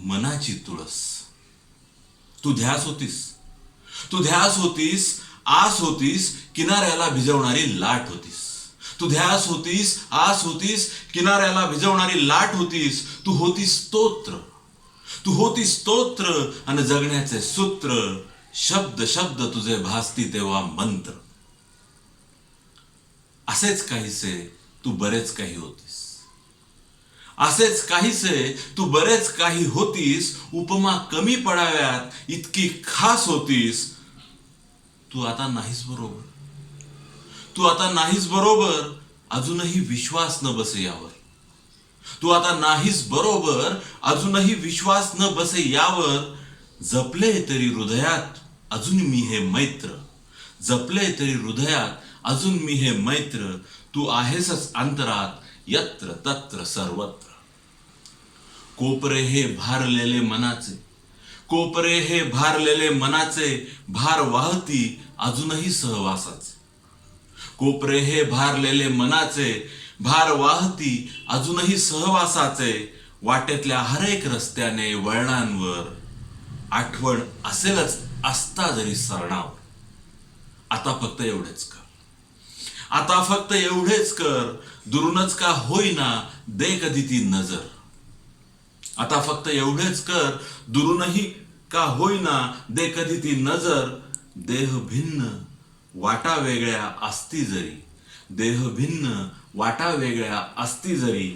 Speaker 14: मनाची तुळस. तू ध्यास होतीस, तू ध्यास होतीस, आस होतीस, किनाऱ्याला भिजवणारी लाट होतीस. तू ध्यास होतीस, आस होतीस, किनाऱ्याला भिजवणारी लाट होतीस. तू होतीस स्तोत्र, तू होतीस स्तोत्र आणि जगण्याचे सूत्र. शब्द शब्द तुझे भासती तेव्हा मंत्र. असेच काहीसे तू बरेच काही होतीस, असेच काहीसे तू बरेच काही होतीस. उपमा कमी पडाव्यात इतकी खास होतीस. तू आता नाहीस बरोबर, तू आता नाहीस बरोबर, अजूनही विश्वास न बसे यावर. तू आता नाहीस बरोबर, अजूनही विश्वास न बसे यावर. जपले तरी हृदयात अजून मी हे मैत्र, जपले तरी हृदयात अजून मी हे मैत्र. तू आहेसच अंतरात यत्र तत्र सर्वत्र. कोपरे हे भारलेले मनाचे, कोपरे हे भारलेले मनाचे, भार वाहती अजूनही सहवासाचे. कोपरे हे भारलेले मनाचे, भार वाहती अजूनही सहवासाचे. वाटेतल्या हरेक रस्त्याने वळणांवर आठवण असेलच असता जरी सरणावर. आता फक्त एवढेच कर, आता फक्त एवढेच कर, दुरूनच का होईना दे कधी ती नजर. आता फक्त एवढेच कर, दुरूनही का होईना दे कधी ती नजर. देह भिन्न वाटा वेगळ्या असती जरी, देह भिन्न वाटा वेगळ्या असती जरी,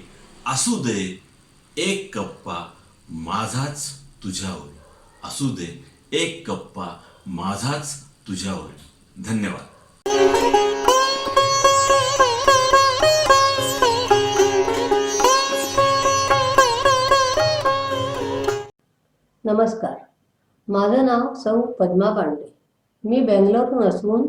Speaker 14: असू दे एक कप्पा माझाच तुझ्यावर, असू दे एक कप्पा माझाच तुझ्यावर. धन्यवाद.
Speaker 7: नमस्कार, माझं नाव सौ पद्मा पांडे. मी बेंगलोरहून असून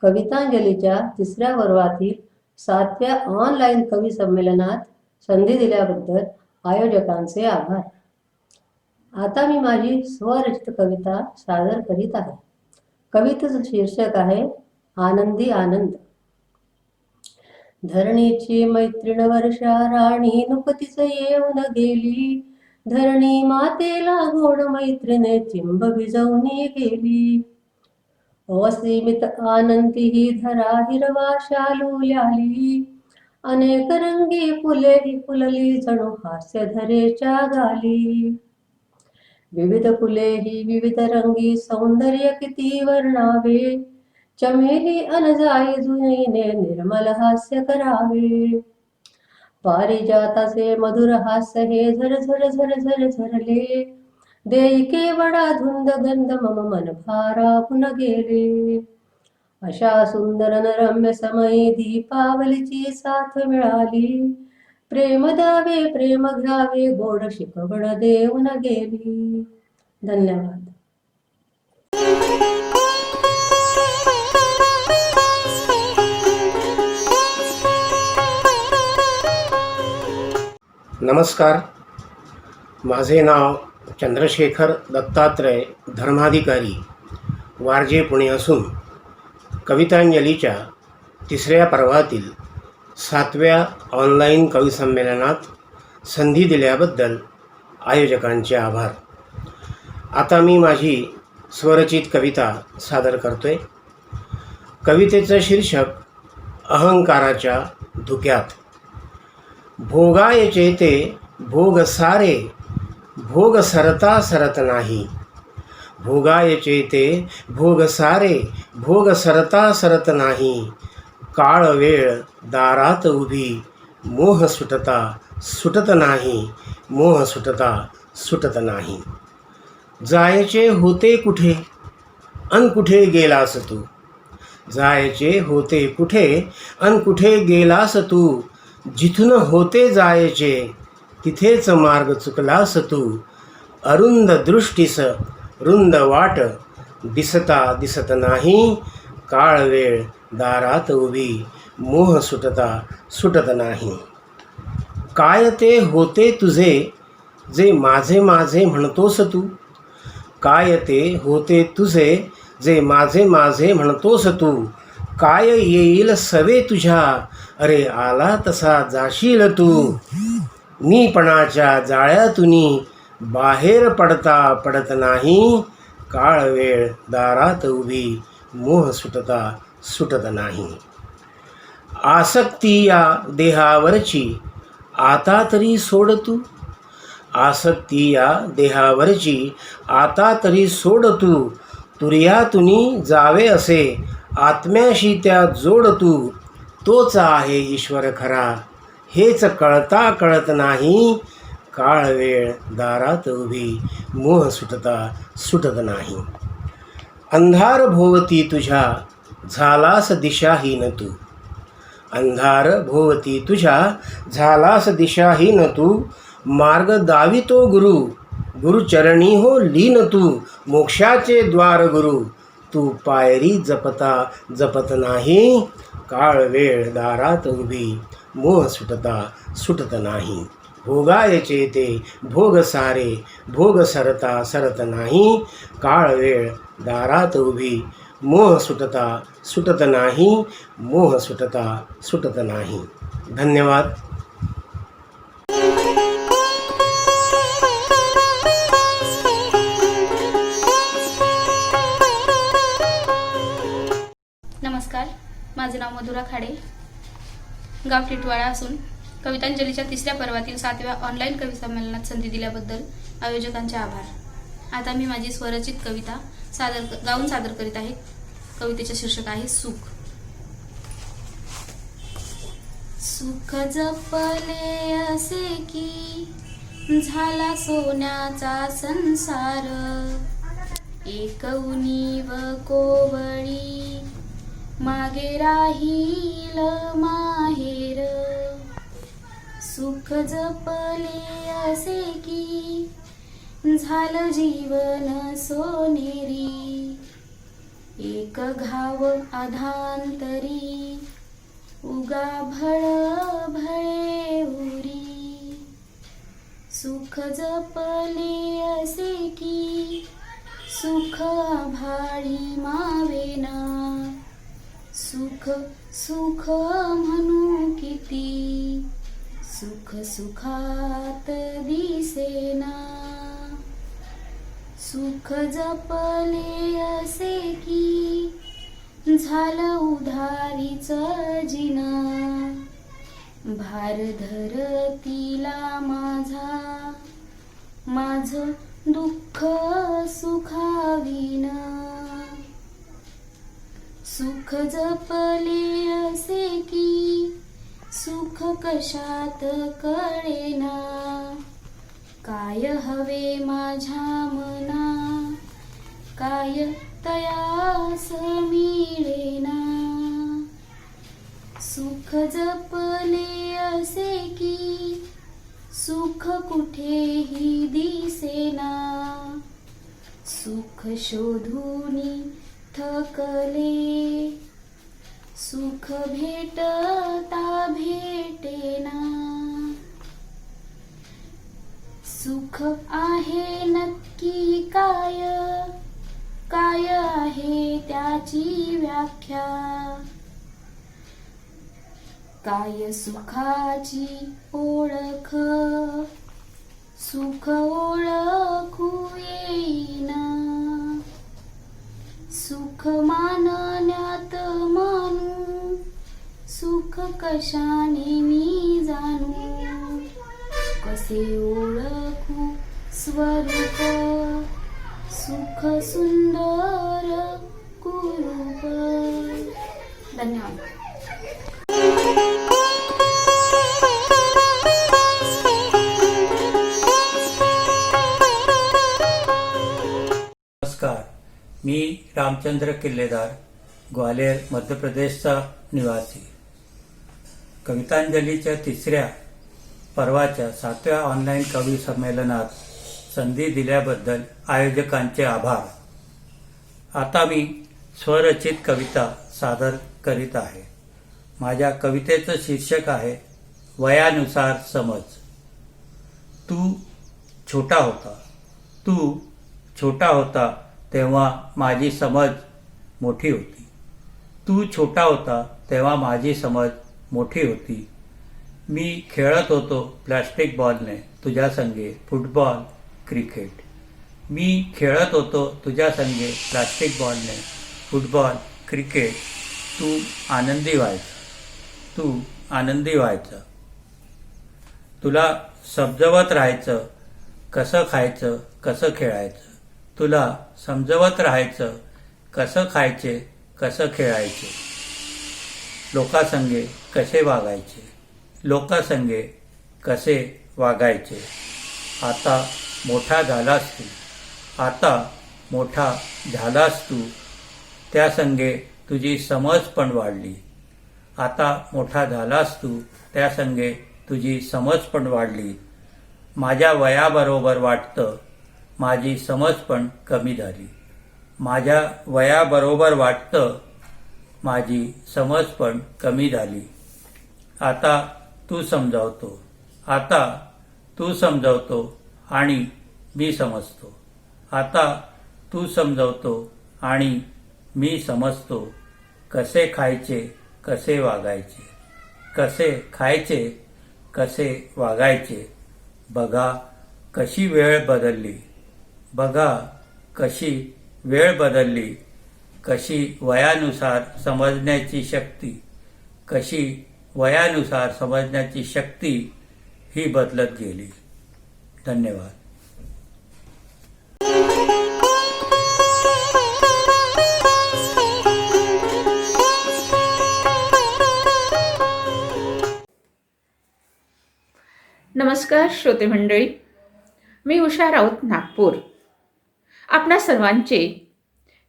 Speaker 7: कवितांजलीच्या 3ऱ्या पर्वातील 7व्या ऑनलाईन कवी संमेलनात संधी दिल्याबद्दल आयोजकांचे आभार. आता मी माझी स्वरचित कविता सादर करीत आहे. कवितेचं शीर्षक आहे आनंदी आनंद. धरणीची मैत्रीण वर्षा राणी नुकतीच येऊन गेली. धरणी मातेला गोड मैत्रीने चिंब भिजवून गेली. असीमित आनंदी ही धरा हिरवा शालूल्याली. अनेक रंगी फुले ही फुलली जणू हास्य धरेच्या गाली. विविध फुले ही विविध रंगी सौंदर्य किती वर्णावे. चमेली अनजाई जुईने निर्मल हास्य करावे. पारिजाताचे मधुर हास्य हे झर झर झर झर झरले. देईके वडा धुंद गंध मम मन भारावून गेले. अशा सुंदर नरम्य समयी दीपावलीची साथ मिळाली. प्रेम द्यावे प्रेम घ्यावे गोड शिकवण देऊन गेली. धन्यवाद.
Speaker 15: नमस्कार, माझे नाव चंद्रशेखर दत्तात्रय धर्माधिकारी, वारजे पुणे असून कवितांजलीच्या 3ऱ्या पर्वातील 7व्या ऑनलाईन कवी संमेलनात संधी दिल्याबद्दल आयोजकांचे आभार. आता मी माझी स्वरचित कविता सादर करतोय. कवितेचं शीर्षक अहंकाराच्या धुक्यात. भोगाय चेते भोग सारे, भोग सरता सरत नाही. भोगाय चेते भोग सारे, भोग सरता सरत नाही. काळ वेळ दारात उभी, मोह सुटता सुटत नाही. मोह सुटता सुटत नाही. जायचे होते कुठे अन कुठे गेलास तू. जायचे होते कुठे अन कुठे गेलास तू. जिथून होते जायचे तिथेच मार्ग चुकलास तू. अरुंद दृष्टीस रुंद वाट दिसता दिसत नाही. काळ वेळ दारात उभी मोह सुटता सुटत नाही. काय ते होते तुझे जे माझे माझे म्हणतोस तू. काय ते होते तुझे जे माझे माझे म्हणतोस तू. काय येईल सवे तुझ्या अरे आला तसा जाशील तू. मीपणाच्या जाळ्यातूनी बाहेर पडता पडत नाही. काळ वेळ दारात उभी मोह सुटता सुटत नाही. आसक्ती या देहावरची आता तरी सोड तू. आसक्ती या देहावरची आता तरी सोड तू. तुर्यातुनी जावे असे आत्म्याशी त्या जोड तू. तोच आहे ईश्वर खरा हेच कळता कळत नाही. काळ वेळ दारात उभी मोह सुटता सुटत नाही. अंधार भोवती तुझ्या झालास दिशाहीन तू. अंधार भोवती तुझ्या झालास दिशाहीन तू. मार्ग दावितो गुरु गुरुचरणी हो लीन तू. मोक्षाचे द्वार गुरु तू पायरी जपता जपत नाही. काळ वेळ दारात उभी मोह सुटता सुटत नाही. भोगायचे ते भोग सारे भोग सरता सरत नाही. काळ वेळ दारात उभी मोह सुटता सुटत नाही. मोह सुटता सुटत नाही. धन्यवाद.
Speaker 16: नमस्कार, माझे नाव मधुरा खाडे, गाव टिटवाळा असून कवितांजलीच्या 3ऱ्या पर्वातील 7व्या ऑनलाईन कवी संमेलनात संधी दिल्याबद्दल आयोजकांचे आभार. आता मी माझी स्वरचित कविता गाऊन सादर करीत आहे. कवितेचे शीर्षक आहे सुख. सुख जपले असे की झाला सोन्याचा संसार. एक उणीव कोवळी मागे राहील माहेर. सुख जपले असे की झालं जीवन सोनेरी. एक घाव अधांतरी उगा भळ भळे उरी. सुख जपले असे की सुख आभाळी मावेना. सुख सुख म्हणू किती सुख सुखात दिसेना. सुख जपले असे की झालं उधारीच जिना. भार धरतीला माझा माझं दुःख सुखाविना. सुख जपले असे की सुख कशात कळेना. काय हवे माझ्या मना काय तयास मिळेना. सुख जपले असे की सुख कुठेही दिसेना. सुख शोधूनी थकले सुख भेटता भेटेना. सुख आहे नक्की काय काय आहे त्याची व्याख्या. काय सुखाची ओळख सुख ओळखू येईना. सुख मानण्यात मानू सुख कशाने मी जाणू. कसे ओळखू स्वरूप सुख सुंदर कुरूप. धन्यवाद.
Speaker 17: नमस्कार, मी रामचंद्र किल्लेदार, ग्वालेर मध्य प्रदेशचा निवासी. कवितांजलीच्या 3ऱ्या पर्वाच्या 7व्या ऑनलाईन कवी संमेलनात संधी दिल्याबद्दल आयोजकांचे आभार. आता मी स्वरचित कविता सादर करीत आहे. माझ्या कवितेचं शीर्षक आहे वयानुसार समज. तू छोटा होता तेव्हा माझी समज मोठी होती. तू छोटा होता तेव्हा माझी समज मोठी होती. मी खेळत होतो प्लॅस्टिक बॉलने तुझ्या संगे फुटबॉल क्रिकेट. मी खेळत होतो तुझ्या संगे प्लॅस्टिक बॉलने फुटबॉल क्रिकेट. तू आनंदी व्हायचा. तुला समजवत राहायचं कसं खायचं कसं खेळायचं. तुला समजवत राहायचं कसं खायचे कसं खेळायचे. लोकांसंगे कसे वागायचे. आता मोठा झालास तू त्या संगे तुझी समज पण वाढली. माझ्या वयाबरोबर वाटतं माझी समज पण कमी झाली. आता तू समजावतो आणि मी समजतो. कसे खायचे कसे वागायचे. बघा कशी वेळ बदलली. कशी वयानुसार समजण्याची शक्ती ही बदलत गेली. धन्यवाद.
Speaker 18: नमस्कार श्रोते मंडळी, मी उषा राऊत, नागपूर. आपणा सर्वांचे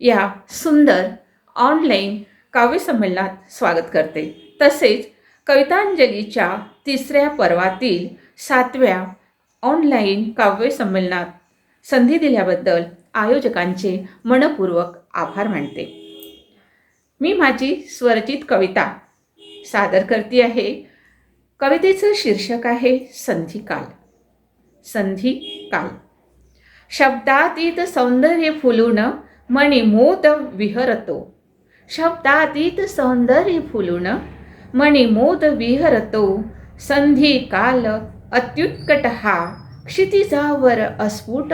Speaker 18: या सुंदर ऑनलाईन काव्यसंमेलनात स्वागत करते. तसेच कवितांजलीच्या 3ऱ्या पर्वातील 7व्या ऑनलाईन काव्यसंमेलनात संधी दिल्याबद्दल आयोजकांचे मनपूर्वक आभार मानते. मी माझी स्वरचित कविता सादर करते आहे. कवितेचं शीर्षक आहे संधिकाल. शब्दातीत सौंदर्य फुलून मणिमोद विहरतो. संधिकाल अत्युत्कट हा क्षितिजावर अस्फुट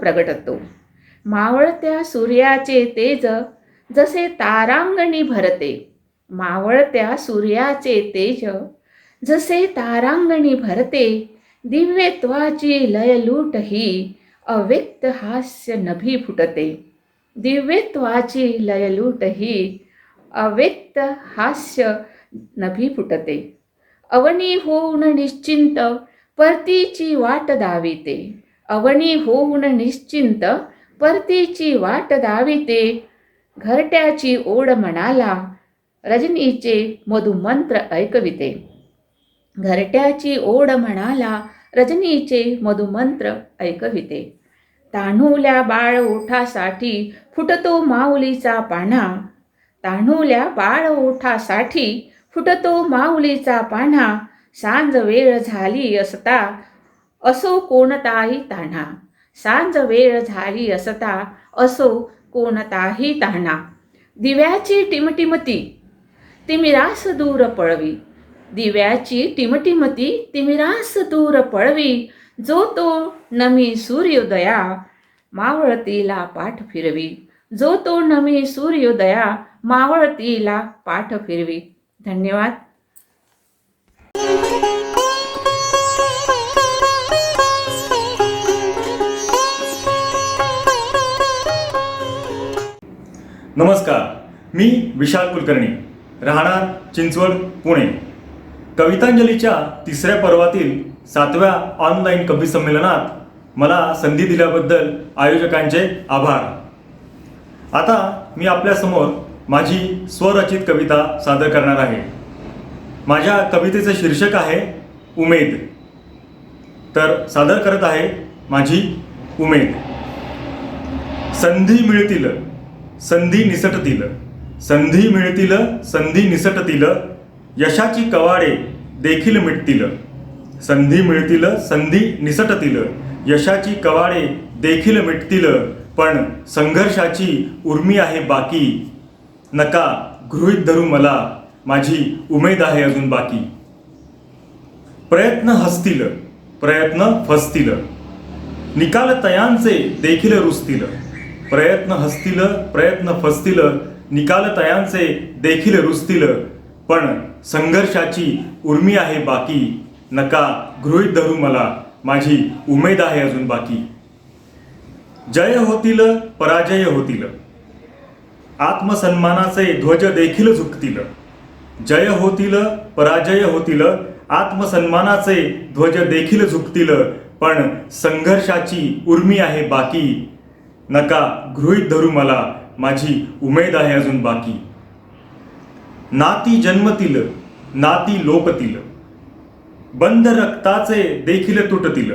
Speaker 18: प्रगटतो. मावळत्या सूर्याचे तेज जसे तारांगणी भरते. दिव्यत्वाची लयलूट ही अव्यक्त हास्य नभी फुटते. अवनी होऊन निश्चिंत परतीची वाट दाविते. घरट्याची ओढ मनाला रजनीचे मधुमंत्र ऐकविते. तान्हुल्या बाळ ओठासाठी फुटतो माऊलीचा पाना. सांज वेळ झाली असता असो कोणताही ताणा. दिव्याची टिमटिमती तिमिरास दूर पळवी. जो तो नमी सूर्योदया मावळतीला पाठ फिरवी. धन्यवाद.
Speaker 19: नमस्कार, मी विशाल कुलकर्णी, राहणार चिंचवड, पुणे. कवितांजलीच्या 3ऱ्या पर्वातील 7व्या ऑनलाईन कवी संमेलनात मला संधी दिल्याबद्दल आयोजकांचे आभार. आता मी आपल्यासमोर माझी स्वरचित कविता सादर करणार आहे. माझ्या कवितेचं शीर्षक आहे उमेद. तर सादर करत आहे माझी उमेद. संधी मिळतील संधी निसटतील, संधी मिळतील संधी निसटतील, यशाची कवाडे देखील मिटतील. संधी मिळतील संधी निसटतील, यशाची कवाडे देखील मिटतील, पण संघर्षाची उर्मी आहे बाकी. नका गृहीत धरू मला, माझी उमेद आहे अजून बाकी. प्रयत्न हसतील प्रयत्न फसतील, निकाल तयांचे देखील रुसतील. प्रयत्न हसतील प्रयत्न फसतील, निकाल तयांचे देखील रुसतील, पण संघर्षाची उर्मी आहे बाकी. नका गृहीत धरू मला, माझी उमेद आहे अजून बाकी. जय होतील पराजय होतील, आत्मसन्मानाचे ध्वज देखील झुकतील. जय होतील पराजय होतील, आत्मसन्मानाचे ध्वज देखील झुकतील, पण संघर्षाची उर्मी आहे बाकी. नका गृहीत धरू मला, माझी उमेद आहे अजून बाकी. नाती जन्मतील नाती लोपतील, बंध रक्ताचे देखील तुटतील.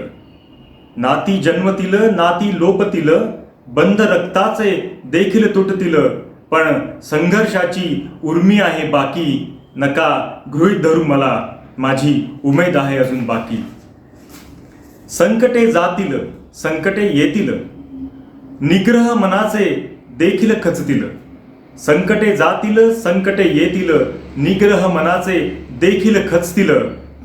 Speaker 19: नाती जन्मतील नाती लोपतील, बंध रक्ताचे देखील तुटतील, पण संघर्षाची उर्मी आहे बाकी. नका गृहीत धरू मला, माझी उमेद आहे अजून बाकी. संकटे जातील संकटे येतील, निग्रह मनाचे देखील खचतील. संकटे जातील संकटे येतील, निग्रह मनाचे देखील खचतील,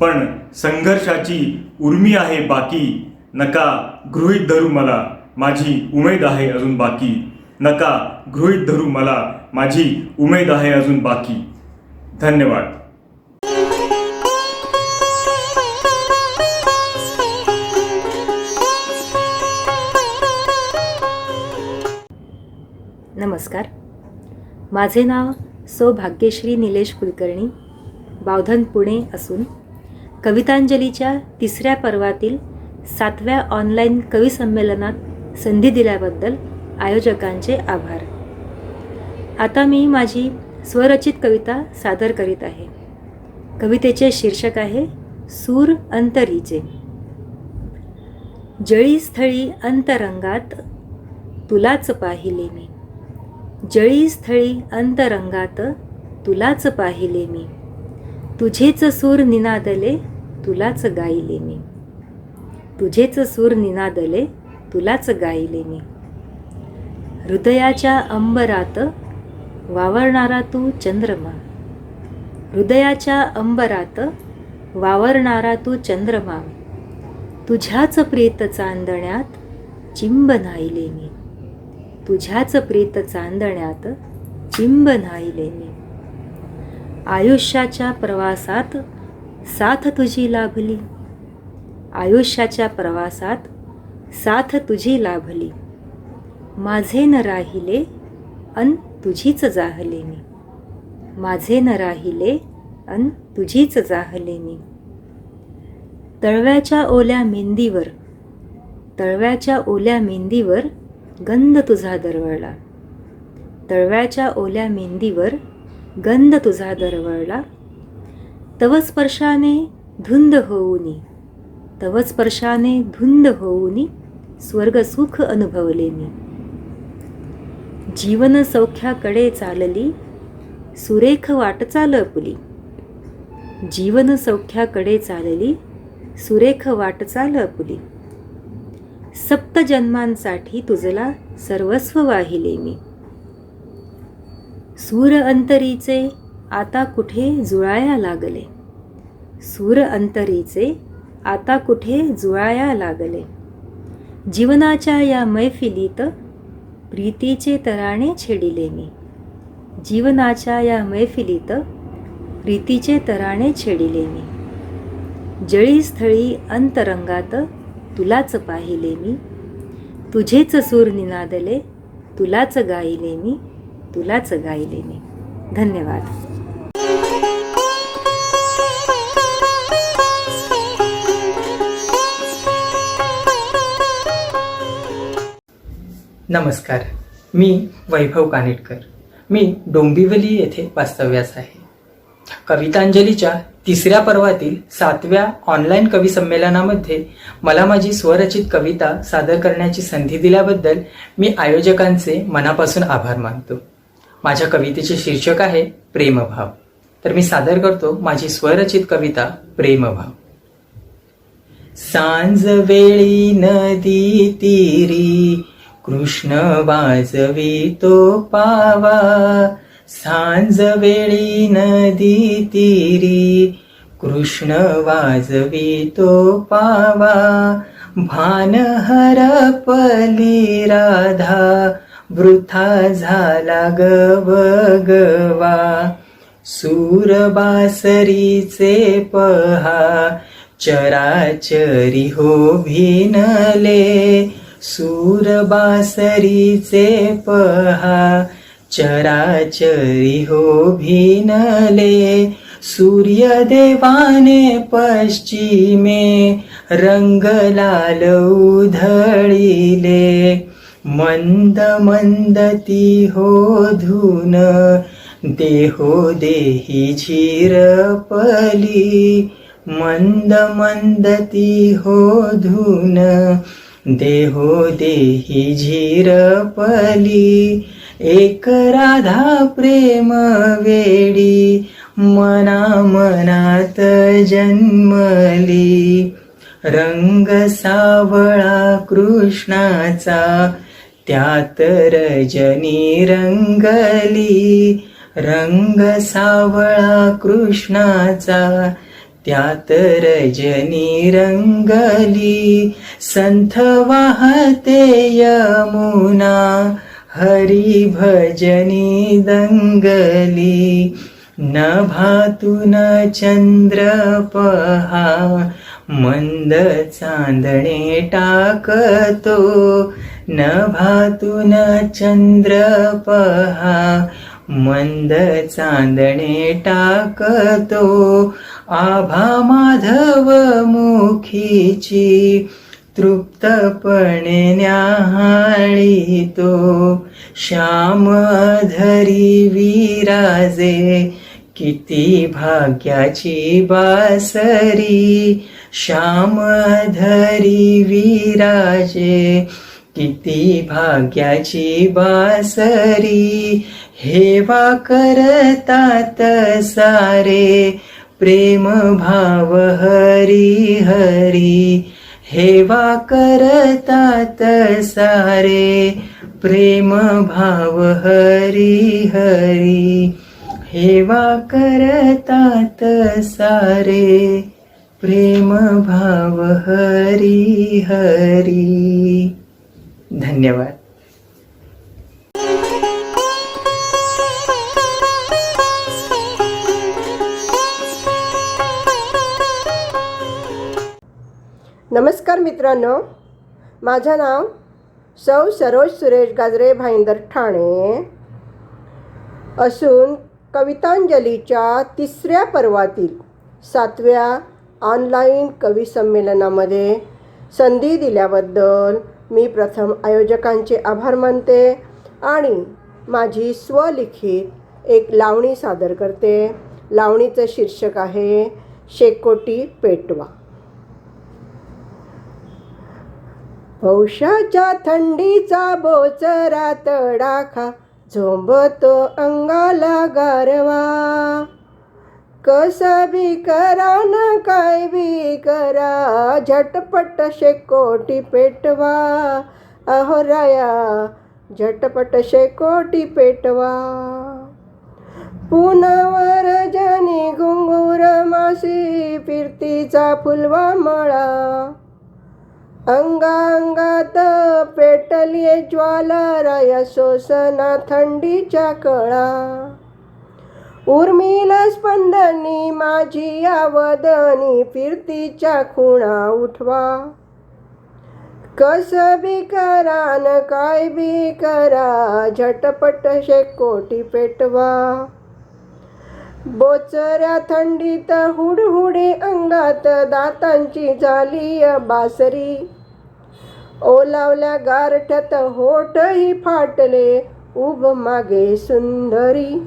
Speaker 19: पण संघर्षाची उर्मी आहे बाकी. नका गृहीत धरू मला, माझी उमेद आहे अजून बाकी. नका गृहीत धरू मला, माझी उमेद आहे अजून बाकी. धन्यवाद.
Speaker 20: नमस्कार. माझे नाव सौ भाग्यश्री निलेश कुलकर्णी, बावधन पुणे असून कवितांजलीच्या 3ऱ्या पर्वातील 7व्या ऑनलाईन कवी संमेलनात संधी दिल्याबद्दल आयोजकांचे आभार. आता मी माझी स्वरचित कविता सादर करीत आहे. कवितेचे शीर्षक आहे सूर अंतरीचे. जळीस्थळी अंतरंगात तुलाच पाहिले मी, जळीस्थळी अंतरंगात तुलाच पाहिले मी, तुझेच सूर निनादले तुलाच गायले मी, तुझेच सूर निनादले तुलाच गायले मी. हृदयाच्या अंबरात वावरणारा तू चंद्रमा, हृदयाच्या अंबरात वावरणारा तू चंद्रमा, तुझ्याच प्रीत चांदण्यात चिंब न्हायले मी, तुझ्याच प्रीत चांदण्यात चिंब न्हायले मी. आयुष्याच्या प्रवासात साथ तुझी लाभली, आयुष्याच्या प्रवासात साथ तुझी लाभली, माझे न राहिले अन तुझीच जाहले मी, माझे न राहिले अन तुझीच जाहले मी. तळव्याच्या ओल्या मेंदीवर, तळव्याच्या ओल्या मेंदीवर गंध तुझा दरवळला, तळव्याच्या ओल्या मेंदीवर गंध तुझा दरवळला. तव स्पर्शाने धुंद होऊनी, तव स्पर्शाने धुंद होऊनी स्वर्गसुख अनुभवले मी. जीवन सौख्याकडे चालली सुरेख वाटचाल आपली, जीवन सौख्याकडे चालली सुरेख वाटचाल आपली. सप्त जन्मांसाठी तुझला सर्वस्व वाहिले मी. सूर अंतरीचे आता कुठे जुळाया लागले, सूर अंतरीचे आता कुठे जुळाया लागले. जीवनाच्या या मैफिलीत प्रीतीचे तराणे छेडिले मी, जीवनाच्या या मैफिलीत प्रीतीचे तराणे छेडिले मी. जळीस्थळी अंतरंगात तुलाच पाहिले मी, तुझेच सूर निनादले तुलाच गायले मी, तुलाच गायले मी. धन्यवाद.
Speaker 21: नमस्कार. मी वैभव कानेटकर. मी डोंबिवली येथे वास्तव्यास आहे. कवितांजलीच्या तिसऱ्या पर्वातील 7व्या ऑनलाईन कवी संमेलनामध्ये मला माझी स्वरचित कविता सादर करण्याची संधी दिल्याबद्दल मी आयोजकांचे मनापासून आभार मानतो. माझ्या कवितेचे शीर्षक आहे प्रेमभाव. तर मी सादर करतो माझी स्वरचित कविता प्रेमभाव. सांज वेळी नदी तीरी कृष्ण वाजवितो पावा. सांज वेळी नदी तीरी कृष्ण वाजवितो पावा. भान हरपली राधा वृथा झाला गवगवा. सूर बासरीचे पहा चराचरी हो भिनले. सूर बासरीचे पहा चराचरी हो भिनले. सूर्यदेवाने पश्चिमे रंग लाल उधळिले. मंद मंद ती हो धून देहो देही झिरपली. मंद मंद ती हो धून देहो देही झिरपली. एक राधा प्रेम वेडी मना मनात जन्मली. रंग सावळा कृष्णाचा त्यात रजनी रंगली. रंग सावळा कृष्णाचा त्यात रजनी रंगली. संथ वाहते यमुना हरी भजनी दंगली. नभातून चंद्र पहा मंद चांदणे टाकतो. नभातून चंद्र पहा मंद चांदणे टाकतो. आभा माधव मुखीची तृप्तपणे न्याहाळीतो. श्याम धरी विराजे किती भाग्याची बासरी. श्याम धरी विराजे किती भाग्याची बासरी. हेवा करतात सारे प्रेम भाव हरी हरी. हेवा करतात सारे प्रेम भाव हरी हरी. हेवा करतात सारे प्रेम भाव हरी हरी. धन्यवाद.
Speaker 2: नमस्कार मित्रांनो, माझं नाव सौ सरोज सुरेश गाजरे भाईंदर ठाणे असून कवितांजलीच्या तिसऱ्या पर्वातील 7व्या ऑनलाईन कवी संमेलनामध्ये संधी दिल्याबद्दल मी प्रथम आयोजकांचे आभार मानते आणि माझी स्वलिखित एक लावणी सादर करते. लावणीचं शीर्षक आहे शेकोटी पेटवा. पौषाच्या थंडीचा बोचरा तडाखा झोंबतो अंगाला गारवा. कसं बी करा न काय बी करा झटपट शेकोटी पेटवा. अहो राया झटपट शेकोटी पेटवा. पुनावर जनी घुंगूर मासी फिरतीचा फुलवा मळा. अंगांगात पेटली ज्वाला राया सोसना थंडीच्या कळा. उर्मिला स्पंदनी माझी आवदनी फिरतीच्या खुणा उठवा. कसं बी करा न काय बी करा झटपट शेकोटी पेटवा. बोचऱ्या थंडीत हुडहुडी अंगात दातांची झाली बासरी. ओलावल्या गारठ्यात होठही फाटले उभ मागे सुंदरी.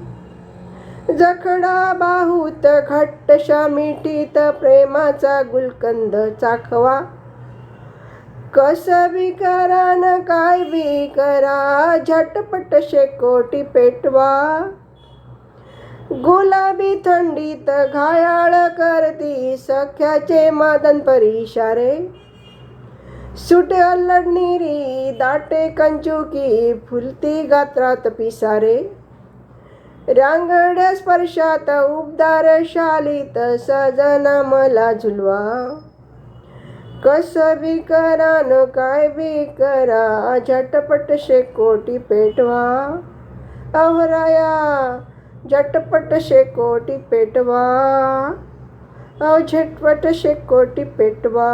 Speaker 2: जखडा बाहूत घट्टशा मिठीत प्रेमाचा गुलकंद चाखवा. कस बी करा न काय बी करा झटपट शेकोटी पेटवा. गुलाबी थंडीत घायाळ करती सख्याचे मादन परिशारे. सुटे अल्लडनिरी दाटे कंचुकी फुलती गात्रात पिसारे. रांगड्या स्पर्शात उबदार शालीत सजना मला झुलवा. कस बी करा न काय बी करा झटपट शेकोटी पेटवा. अहराया झटपट शेकोटी पेटवा. झटपट शेकोटी पेटवा.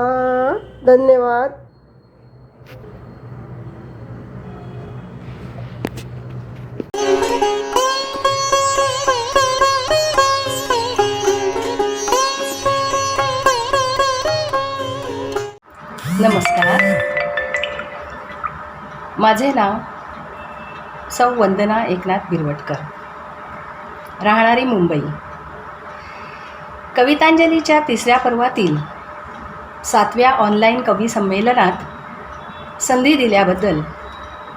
Speaker 2: धन्यवाद.
Speaker 3: नमस्कार. माझे नाव सौ वंदना एकनाथ बिरवटकर, राहणारी मुंबई. कवितांजलीच्या 3ऱ्या पर्वातील 7व्या ऑनलाईन कवी संमेलनात संधी दिल्याबद्दल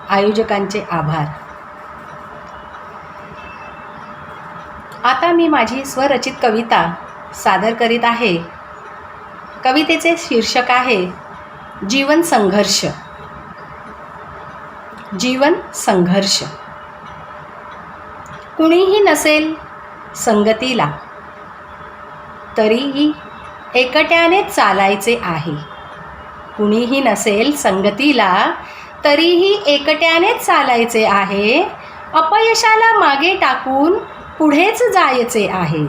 Speaker 3: आयोजकांचे आभार. आता मी माझी स्वरचित कविता सादर करीत आहे. कवितेचे शीर्षक आहे जीवन संघर्ष. जीवन संघर्ष. कुणीही नसेल संगतीला तरीही एकट्याने चालायचे आहे. कुणीही नसेल संगतीला तरीही एकट्याने चालायचे आहे. अपयशाला मागे टाकून पुढेच जायचे आहे.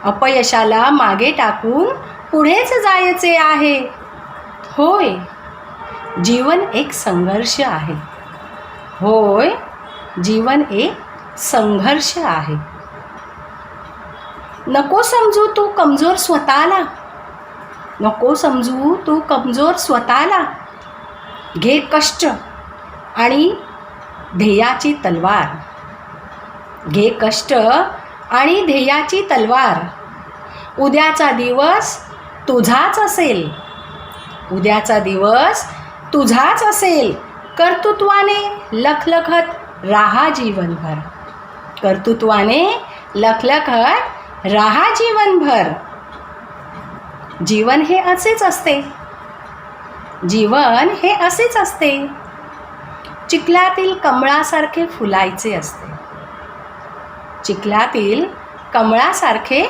Speaker 3: अपयशाला मागे टाकून पुढेच जायचे आहे. होय, जीवन एक संघर्ष आहे. होय, जीवन एक संघर्ष आहे. नको समजू तू कमजोर स्वतःला. नको समजू तू कमजोर स्वतःला. घे कष्ट आणि ध्येयाची तलवार. घे कष्ट आणि ध्येयाची तलवार. उद्याचा दिवस तुझाच असेल. उद्याचा दिवस तुझाच असेल. कर्तृत्वाने लखलखत राहा जीवनभर. कर्तृत्वाने लखलखत राहा जीवनभर. जीवन हे असेच असते. जीवन हे असेच असते. चिखलातील कमळासारखे फुलायचे असते. चिखलातील कमळासारखे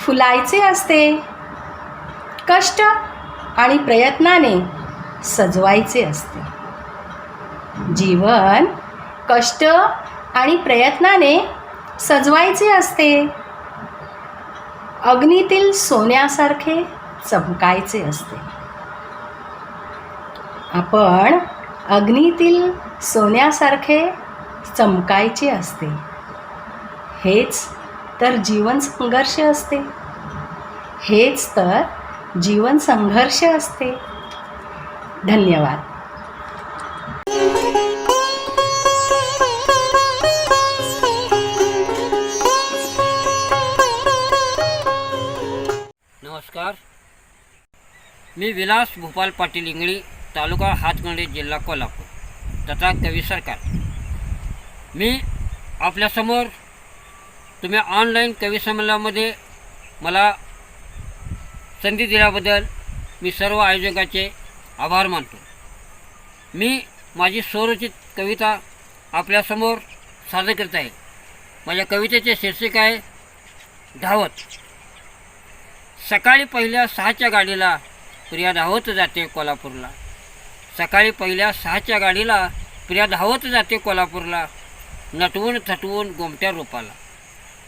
Speaker 3: फुलायचे असते. कष्ट आणि प्रयत्नाने सजवायचे असते. जीवन कष्ट आणि प्रयत्नाने सजवायचे असते. अग्नीतील सोन्यासारखे चमकायचे असते. आपण अग्नीतील सोन्यासारखे चमकायचे असते. हेच तर जीवन संघर्ष असते. हेच तर जीवन संघर्ष असते. धन्यवाद.
Speaker 22: नमस्कार. मी विलास भूपाल पाटील इंगळी, तालुका हातकणंगले, जिल्हा कोल्हापूर तथा कवी सरकार. मी आपल्यासमोर तुम्ही ऑनलाईन कवी संमेलनामध्ये मला संधी दिल्याबद्दल मी सर्व आयोजकाचे आभार मानतो. मी माझी स्वरचित कविता आपल्यासमोर सादर करत आहे. माझ्या कवितेचे शीर्षक आहे धावत. सकाळी पहिल्या 6च्या गाडीला प्रिया धावत जाते कोल्हापूरला. सकाळी पहिल्या 6च्या गाडीला प्रिया धावत जाते कोल्हापूरला. नटवून थटवून गोमट्या रूपाला.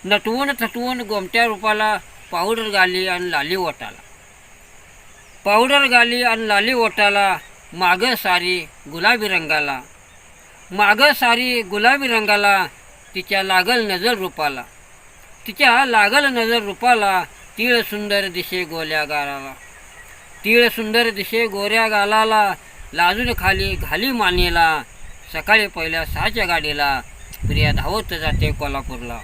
Speaker 22: नटवून थटवून गोमट्या रूपाला. पावडर गाली आणि लाली ओटाला. पावडर गाली आणि लाली ओटाला. मागं सारी गुलाबी रंगाला. मागं सारी गुलाबी रंगाला. तिच्या लागल नजर रूपाला. तिच्या लागल नजर रूपाला. तीळ सुंदर दिशे गोल्या गालाला. तीळ सुंदर दिशे गोऱ्या गालाला. लाजून खाली घाली मानेला. सकाळी पहिल्या 6च्या गाडीला प्रिया धावत जाते कोल्हापूरला.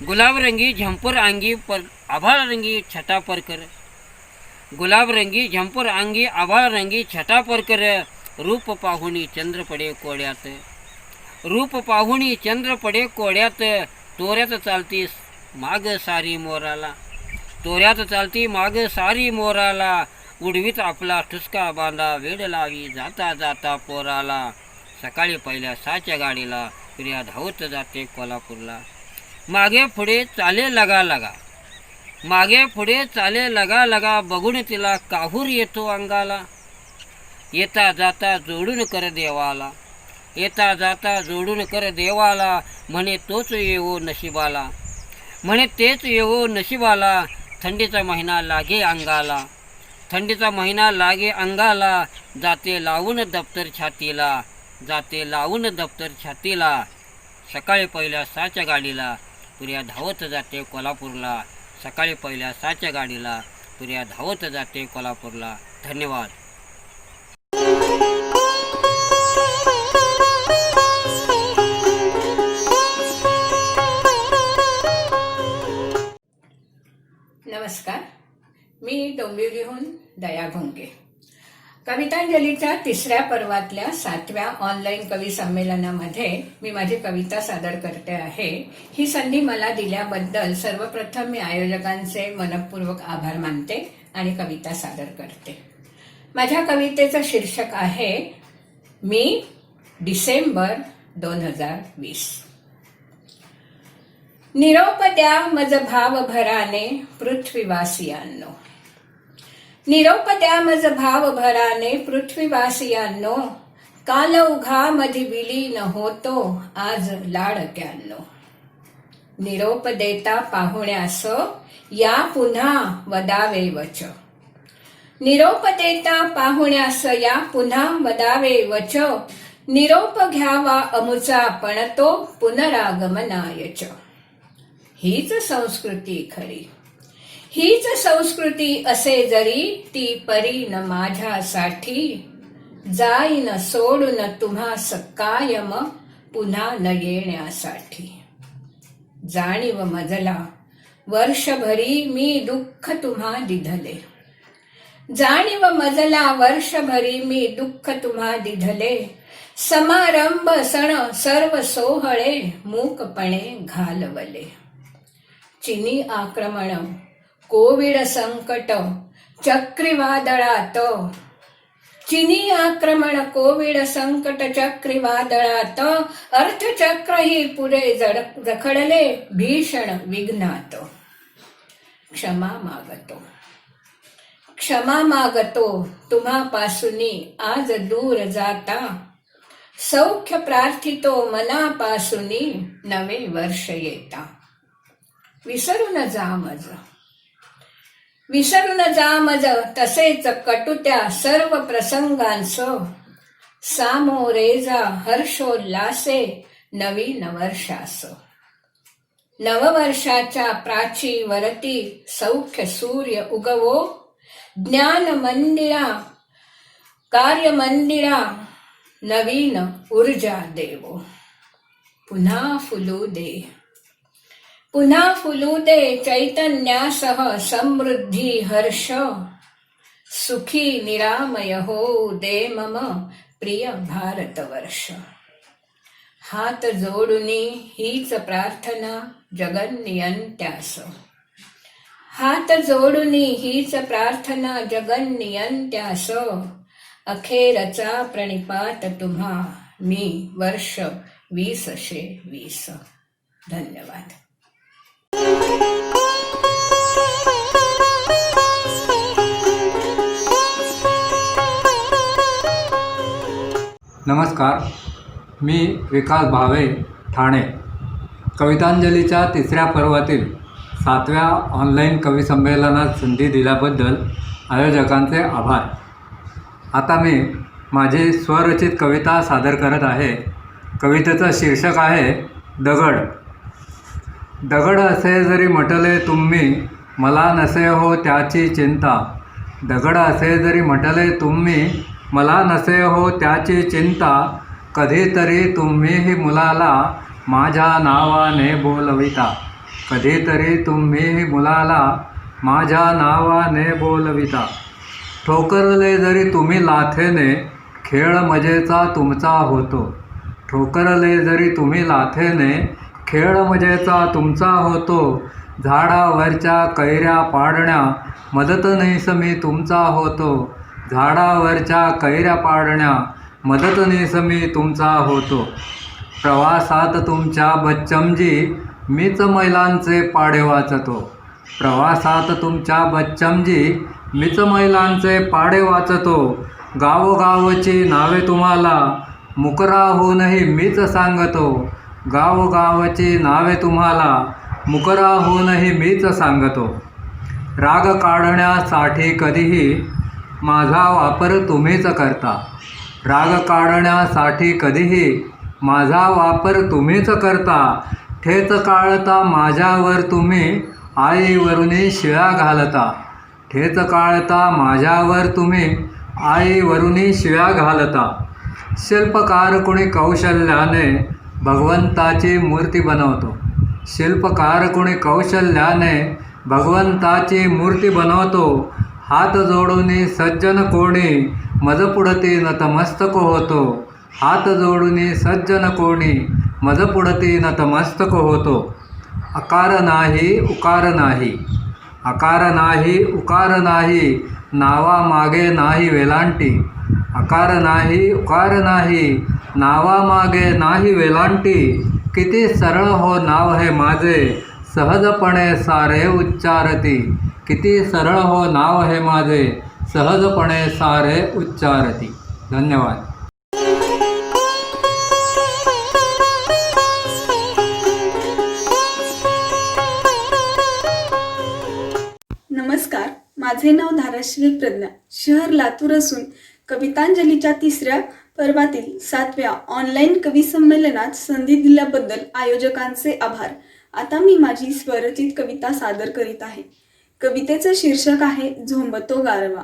Speaker 22: गुलाब रंगी झंपर अंगी पर आभाळ रंगी छटा पर कर, गुलाब रंगी झंपर अंगी आभाळ रंगी छटा पर कर, रूप पाहुणी चंद्र पडे कोड्यात, रूप पाहुणी चंद्र पडे कोड्यात, तोऱ्यात चालतीस माग सारी मोराला, तोऱ्यात चालती माग सारी मोराला, उडवीत आपला ठुसका बांधा वेड लावी जाता जाता पोराला, सकाळी पहिल्या 6च्या गाडीला प्रिया धावत जाते कोल्हापूरला, मागे पुढे चाले लगा लगा, मागे पुढे चाले लगा लगा, बघून तिला काहूर येतो अंगाला, येता जाता जोडून कर देवाला, येता जाता जोडून कर देवाला, म्हणे तोच येवो नशिबाला, म्हणे तेच येवो नशिबाला, थंडीचा महिना लागे अंगाला, थंडीचा महिना लागे अंगाला, जाते लावून दप्तर छातीला, जाते लावून दप्तर छातीला, सकाळी पहिल्या 6च्या गाडीला प्रिया धावत जाते कोल्हापूरला, सकाळी पहिल्या 6च्या गाडीला प्रिया धावत जाते कोल्हापूरला. धन्यवाद.
Speaker 18: नमस्कार, मी डोंबिवलीहून दया भोंगे. कवितांजलीच्या 3ऱ्या पर्वातल्या 7व्या ऑनलाईन कवी संमेलनामध्ये मी माझी कविता सादर करते आहे. ही संधी मला दिल्याबद्दल सर्वप्रथम मी आयोजकांचे मनपूर्वक आभार मानते आणि कविता सादर करते. माझ्या कवितेचं शीर्षक आहे मी डिसेंबर 2020. निरोप द्या मज भाव भराने पृथ्वीवासियांनो, निरोप द्या मज भाव भराने पृथ्वीवासियांनो, काल उघा मधी विलीन होतो आज लाडक्यांनो. निरोप देता पाहुण्यास या पुन्हा वदावे वच, निरोप देता पाहुण्यास या पुन्हा वदावे वच, निरोप घ्यावा अमुचा पण तो पुनरागमनायच. हीच संस्कृती खरी, हीच संस्कृती असे जरी ती परी न माझ्यासाठी, जाईन सोडून तुम्हा कायम पुन्हा न येण्यासाठी. जाणीव मजला वर्षभरी मी दुःख तुम्हा दिधले, जाणीव मजला वर्षभरी मी दुःख तुम्हा दिधले, समारंभ सण सर्व सोहळे मूकपणे घालवले. चिनी आक्रमण कोविड संकट चक्रीवादळात, चिनी आक्रमण कोविड संकट चक्रीवादळात, अर्थचक्र ही पुढे जखडले भीषण विघ्नात. क्षमा मागतो, क्षमा मागतो तुम्हापासूनी आज दूर जाता, सौख्य प्रार्थितो मनापासूनी नवे वर्ष येता. विसरून जा मज, विसरून जा मज तसेच कटुत्या सर्व प्रसंगांस, सामोरे जा हर्षोल्लासे नवीन वर्षास. नववर्षाच्या प्राची वरती सौख्य सूर्य उगवो, ज्ञान मंदिरा कार्य मंदिरा नवीन ऊर्जा देवो. पुन्हा फुलू दे, पुन्हा फुलू दे चैतन्यासह समृद्धी हर्ष, सुखी निरामय होऊ दे मम प्रिय भारतवर्ष. हात जोडुनी हीच प्रार्थना जगन्नियंत्यास, हात जोडुनी हीच प्रार्थना जगन्नियंत्यास, अखेरचा प्रणिपात तुम्हा मी वर्ष 2020. धन्यवाद.
Speaker 4: नमस्कार, मी विकास भावे ठाणे. कवितांजलीच्या 3ऱ्या पर्वातील 7व्या ऑनलाईन कवी संमेलनात संधी दिल्याबद्दल आयोजकांचे आभार. आता मी माझी स्वरचित कविता सादर करत आहे. कवितेचं शीर्षक आहे दगड. दगड असे जरी म्हटले तुम्ही मला नसे हो त्याची चिंता, दगड असे जरी म्हटले तुम्ही मला नसे हो त्याची चिंता, कधीतरी तुम्हीही मुलाला माझ्या नावाने बोलविता, कधीतरी तुम्ही मुलाला माझ्या नावाने बोलविता. ठोकरले जरी तुम्ही लाथेने खेळ मजेचा तुमचा होतो. ठोकरले जरी तुम्ही लाथेने खेळ मजेचा तुमचा होतो. झाडावरच्या कैऱ्या पाडण्या मदतनीस मी तुमचा होतो. झाडावरच्या कैऱ्या पाडण्या मदतनीस मी तुमचा होतो. प्रवासात तुमच्या बच्चमजी मीच महिलांचे पाडे वाचतो. प्रवासात तुमच्या बच्चमजी मीच महिलांचे पाडे वाचतो. गावोगावची नावे तुम्हाला मुकराहूनही मीच सांगतो. गावोगावची नावे तुम्हाला मुकराहूनही मीच सांगतो. राग काढण्यासाठी कधीही माझा वापर तुम्हीच करता. राग काढण्यासाठी कधीही माझा वापर तुम्हीच करता. ठेच काळता माझ्यावर तुम्ही आईवरूनही शिळा घालता. ठेच काळता माझ्यावर तुम्ही आईवरूनही शिळा घालता. शिल्पकार कुणी कौशल्याने भगवंताची मूर्ती बनवतो. शिल्पकार कुणी कौशल्याने भगवंताची मूर्ती बनवतो. हात जोडून सज्जन कोणी मजपुढती नतमस्तक होतो. हात जोडून सज्जन कोणी मजपुढती नतमस्तक होतो. अकार नाही उकार नाही. अकार नाही उकार नाही. नावा मागे नाही वेलांटी. अकार नाही उकार नाही. नावा मागे नाही वेलांटी. किती सरळ हो नाव हे माझे सहजपणे सारे उच्चारती. किती सरळ हो नाव हे माझे सहजपणे सारे उच्चारती. धन्यवाद.
Speaker 1: नमस्कार, माझे नाव धाराश्री प्रज्ञा, शहर लातूर असून कवितांजलीच्या तिसऱ्या पर्वातील 7व्या ऑनलाईन कवी संमेलनात संधी दिल्याबद्दल आयोजकांचे आभार. आता मी माझी स्वरचित कविता सादर करीत आहे. कवितेचं शीर्षक आहे झोंबतो गारवा.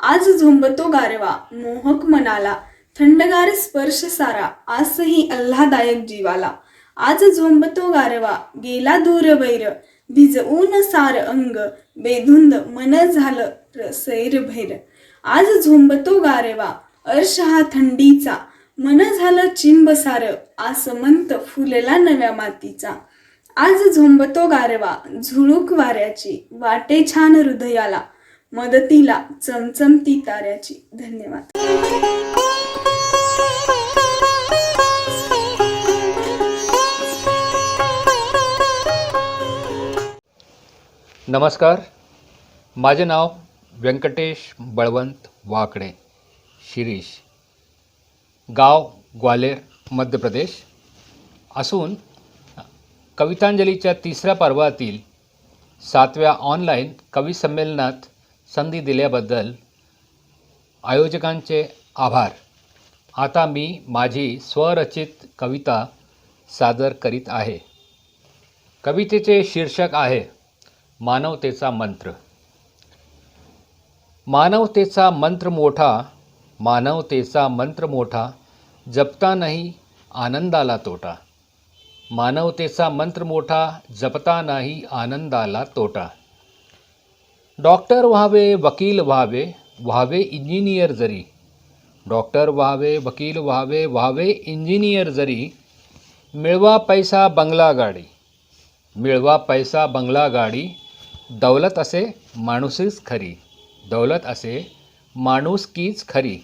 Speaker 1: आज झोंबतो गारवा मोहक मनाला, थंडगार स्पर्श सारा आजही आल्हादायक जीवाला. आज झोंबतो गारवा गेला दूर वैर, भिजवून सार अंग बेधुंद मन झालं सैर भैर. आज झोंबतो गारवा अर्श हा थंडीचा, मन झालं चिंब सार आसमंत फुलला नव्या मातीचा. आज झोंबतो गारवा झुळूक वाऱ्याची, वाटे छान हृदयाला, मदतीला चमचमती ताऱ्याची. धन्यवाद.
Speaker 6: नमस्कार, माझे नाव व्यंकटेश बळवंत वाकडे शिरीष, गाव ग्वालेर मध्य प्रदेश असून कवितांजलीच्या तिसऱ्या पर्वातील 7व्या ऑनलाईन कवी संमेलनात संधी दिल्याबद्दल आयोजकांचे आभार. आता मी माझी स्वरचित कविता सादर करीत आहे. कवितेचे शीर्षक आहे मानवतेचा मंत्र. मानवतेचा मंत्र मोठा, मानवतेचा मंत्र मोठा, जपता नाही आनंदाला तोटा. मानवतेचा मंत्र मोठा, जपता नाही आनंदाला तोटा. डॉक्टर व्हावे, वकील व्हावे, व्हावे इंजिनियर जरी. डॉक्टर व्हावे, वकील व्हावे, व्हावे इंजिनियर जरी. मिळवा पैसा बंगला गाडी, मिळवा पैसा बंगला गाडी. दौलत असे माणूसच खरी, दौलत असे माणुसकीच खरी.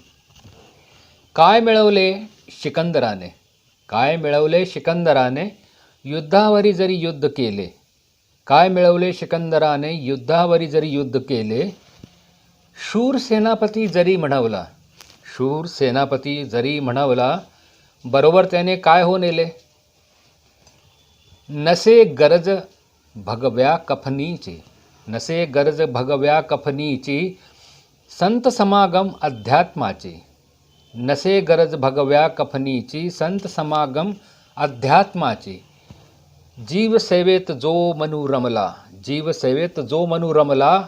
Speaker 6: काय मिळवले सिकंदराने, काय मिळवले सिकंदराने, युद्धावरी जरी युद्ध केले. काय मिळवले सिकंदराने, युद्धावरी जरी युद्ध केले. शूर सेनापती जरी म्हणवला, शूर सेनापती जरी म्हणवला, बरोबर त्याने काय हो नेले. नसे गरज भगव्या कफनीची, नसे गरज भगव्या कफनीची. संत समागम अध्यात्माचे, नसे गरज भगव्या कफनीची. संत समागम अध्यात्माचे. जीवसेवेत जो मनु रमला, जीवसेवेत जो मनु रमला.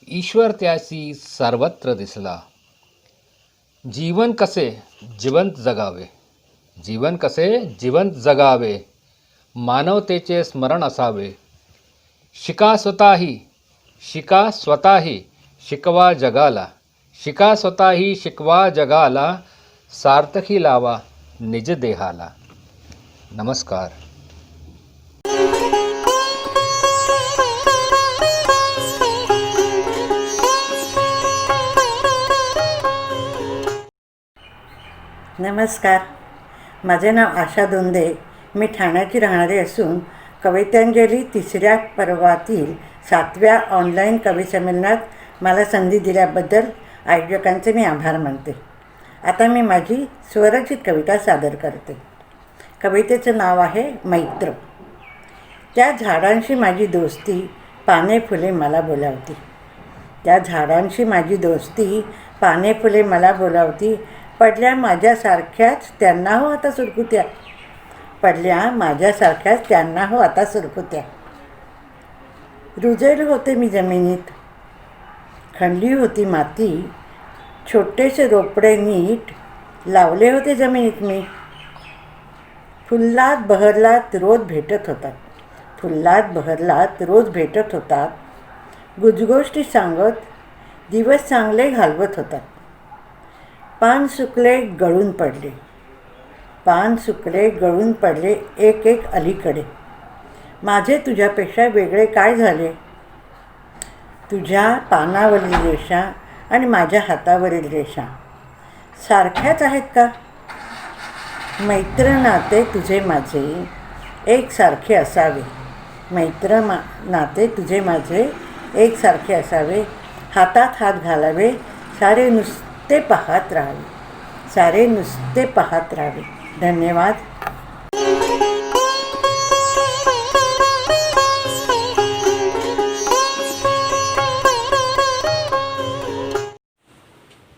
Speaker 6: ईश्वर त्यासी सर्वत्र दिसला. जीवन कसे जिवंत जगावे, जीवन कसे जिवंत जगावे. मानवतेचे स्मरण असावे, शिका स्वतःही, शिका स्वतःही, शिकवा जगाला, शिका स्वतःही, शिकवा जगाला, सार्थकी लावा निज देहाला. नमस्कार.
Speaker 8: नमस्कार, माझे नाव आशा दोंदे. मी ठाण्याची राहणारी असून कवितांजली तिसऱ्या पर्वातील 7व्या ऑनलाईन कविसंमेलनात मला संधी दिल्याबद्दल आयोजकांचे मी आभार मानते. आता मी माझी स्वरचित कविता सादर करते. कवितेचं नाव आहे मैत्र. त्या झाडांशी माझी दोस्ती, पाने फुले मला बोलावती. त्या झाडांशी माझी दोस्ती, पाने फुले मला बोलावती. पडल्या माझ्यासारख्याच त्यांना हो आता सुरकुत्या. पडल्या माझ्यासारख्याच त्यांना हो आता सुरकुत्या. रुजले होते मी जमिनीत, खणली होती माती. छोटेसे रोपडे नीट लावले होते जमिनीत मी. फुल्लात बहरलात रोज भेटत होतात, फुल्लात बहरलात रोज भेटत होतात. गुजगोष्टी सांगत दिवस चांगले घालवत होतात. पान सुकले गळून पडले, पान सुकले गळून पडले एक एक अलीकडे. माझे तुझ्यापेक्षा वेगळे काय झाले? तुझ्या पानावरील रेषा आणि माझ्या हातावरील रेषा सारख्याच आहेत का? मैत्र नाते तुझे माझे एकसारखे असावे. मैत्र नाते तुझे माझे एकसारखे असावे. हातात हात घालावे, सारे नुसते पाहत राहावे, सारे नुसते पाहत राहावे. धन्यवाद.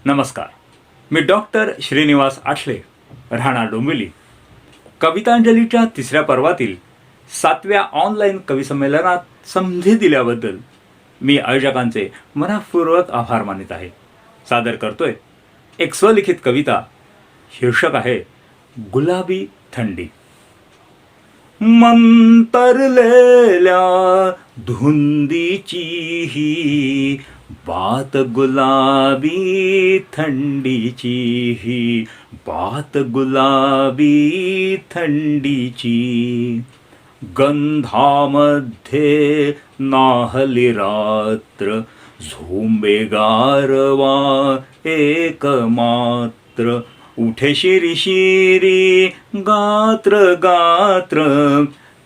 Speaker 19: नमस्कार, मी डॉक्टर श्रीनिवास आठले, राहणार डोंबिवली. कवितांजलीच्या तिसऱ्या पर्वातील 7व्या ऑनलाईन कविसंमेलनात संधी दिल्याबद्दल मी आयोजकांचे मनःपूर्वक आभार मानित आहे. सादर करतोय एक स्वलिखित कविता. शीर्षक आहे गुलाबी थंडी. मंतरलेल्या धुंदीची ही बात गुलाबी थंडीची, ही बात गुलाबी थंडीची. गंधामध्ये नाहली रात्र, झोंबे गारवा एकमात्र. उठे शिरी शिरी गात्र गात्र,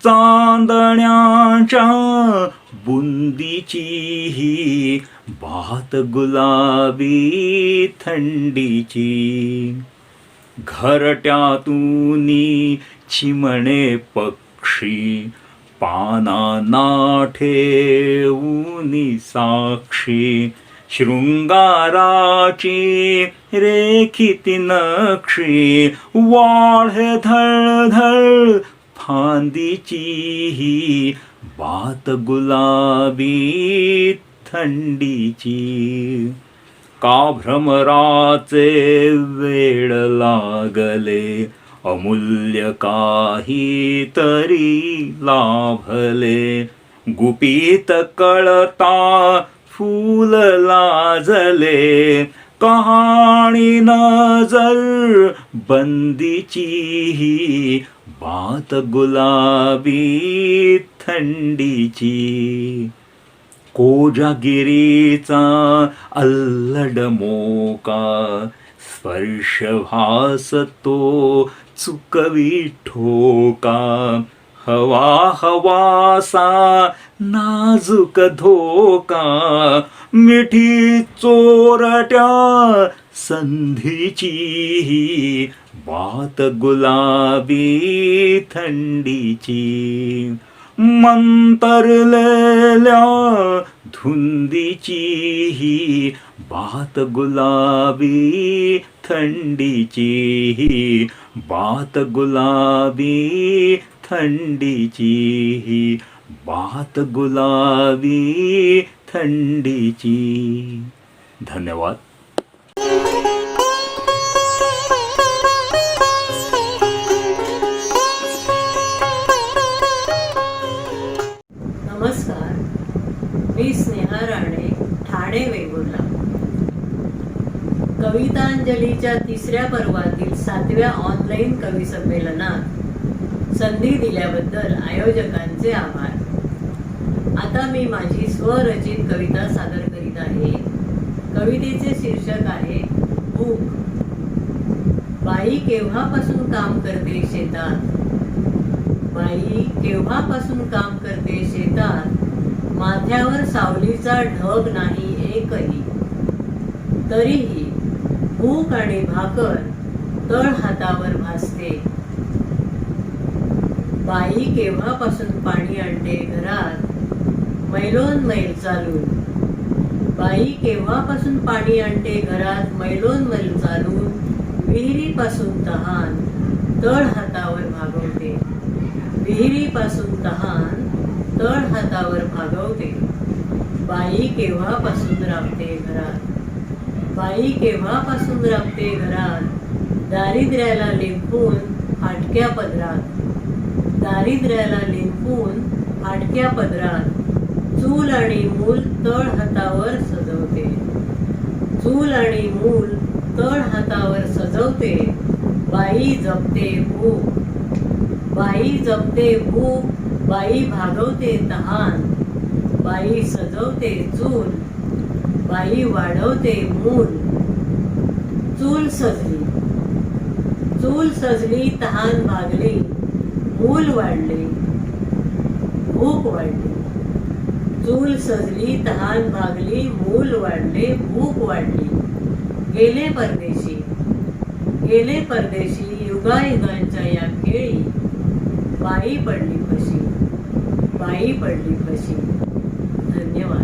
Speaker 19: चांदण्याच्या बुंदीची ही बात गुलाबी थंडीची. घरट्यातून चिमणे पक्षी, पानांना ठेवूनी साक्षी. शृंगाराची रेखिती नक्षी, वाढे धळधळ फांदीची ही बात गुलाबी थंडीची. का भ्रमराचे वेड लागले, अमूल्य काही तरी लाभले. गुपित कळता फूल लाजले, कहाणी नजर बंदीची ही बात गुलाबी थंडीची. कोजागिरीचा अल्लड मोका, स्पर्श भासतो चुकवी ठोका. हवा हवासा नाजूक धोका, मिठी चोरट्या संधीची ही बात गुलाबी थंडीची. मंतरलेल्या धुंदीची ही बात गुलाबी थंडीची, ही बात गुलाबी थंडीची, ही बात गुलाबी थंडीची. धन्यवाद.
Speaker 7: नमस्कार, मी स्नेहा राणे, ठाणे वेंगुर्ला. कवितांजलीच्या 3ऱ्या पर्वातील 7व्या ऑनलाईन कवी संमेलनात संधी दिल्याबद्दल आयोजकांचे आभार. आता मी माझी स्वरचित कविता सादर करीत आहे. कवितेचे शीर्षक आहे भूक. बाई केव्हापासून काम करते शेतात, बाई केव्हापासून काम करते शेतात, माथ्यावर सावलीचा ढग नाही एकही, तरीही भूक आणि भाकर तळ हातावर भासते. बाई केव्हापासून पाणी आणते घरात, मैलोन मैल चालून, बाई केव्हापासून पाणी आणते घरात मैलोन मैल चालून, विहिरीपासून तहान तळ हातावर भागवते, विहिरीपासून तहान तळ हातावर भागवते. बाई केव्हापासून राबते घरात, बाई केव्हापासून राबते घरात, दारिद्र्याला लिंपून फाटक्या पदरात, दारिद्र्याला लिंपून फाटक्या पदरात, चूल आणि मूल तळ हातावर सजवते, चूल आणि मूल तळ हातावर सजवते. बाई जपते भूक, बाई जपते भूक, बाई भागवते तहान, बाई सजवते चूल, बाई वाढवते मूल. चूल सजली, चूल सजली, तहान भागली, मूल वाढले, भूक वाढली. चूल सजली, तहान भागली, मूल वाढले, भूक वाढली. गेले परदेशी, गेले परदेशी, युगायुगांच्या या खेळी, बाई पडली फशी, बाई पडली फशी. धन्यवाद.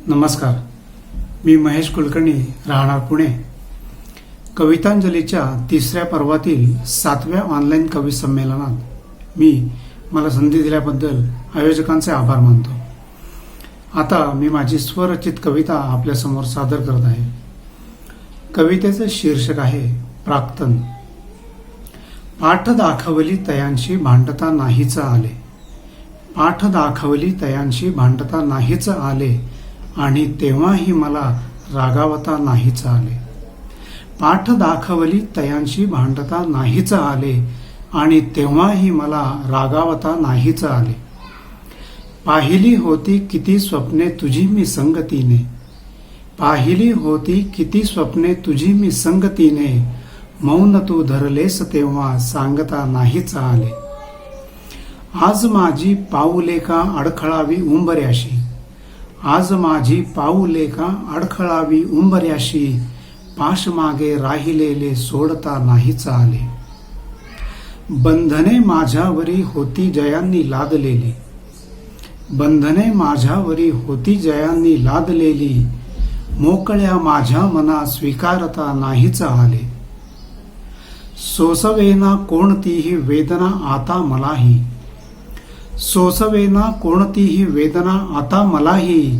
Speaker 9: नमस्कार, मी महेश कुलकर्णी, राहणार पुणे. कवितांजलीच्या 3ऱ्या पर्वातील 7व्या ऑनलाईन कवी संमेलनात मला संधी दिल्याबद्दल आयोजकांचे आभार मानतो. आता मी माझी स्वरचित कविता आपल्यासमोर सादर करत आहे. कवितेचे शीर्षक आहे प्राक्तन. पाठ दाखवली तयांशी भांडता नाहीच आले, पाठ दाखवली तयांशी भांडता नाहीच आले, आणि तेव्हाही मला रागावता नाहीच आले. पाठ दाखवली तयांशी भांडता नाहीच आले, आणि तेव्हाही मला रागावता नाहीच आले. पाहिली होती किती स्वप्ने तुझी मी संगतीने, पाहिली होती किती स्वप्ने तुझी मी संगतीने, मौन तू धरलेस तेव्हा सांगता नाहीच आले. आज माझी पाऊले का अडखळावी उंबऱ्याशी, आज माझी पाऊले का अडखळावी उंबऱ्याशी, पाशमागे राहिलेले सोडता नाहीच आले. बंधने माझ्यावरी होती जयांनी लादलेली, बंधने माझ्यावरी होती जयांनी लादलेली, मोकळ्या माझ्या मना स्वीकारता नाहीच आले. सोसवेना कोणतीही वेदना आता मलाही, सोसवेना कोणतीही वेदना आता मलाही,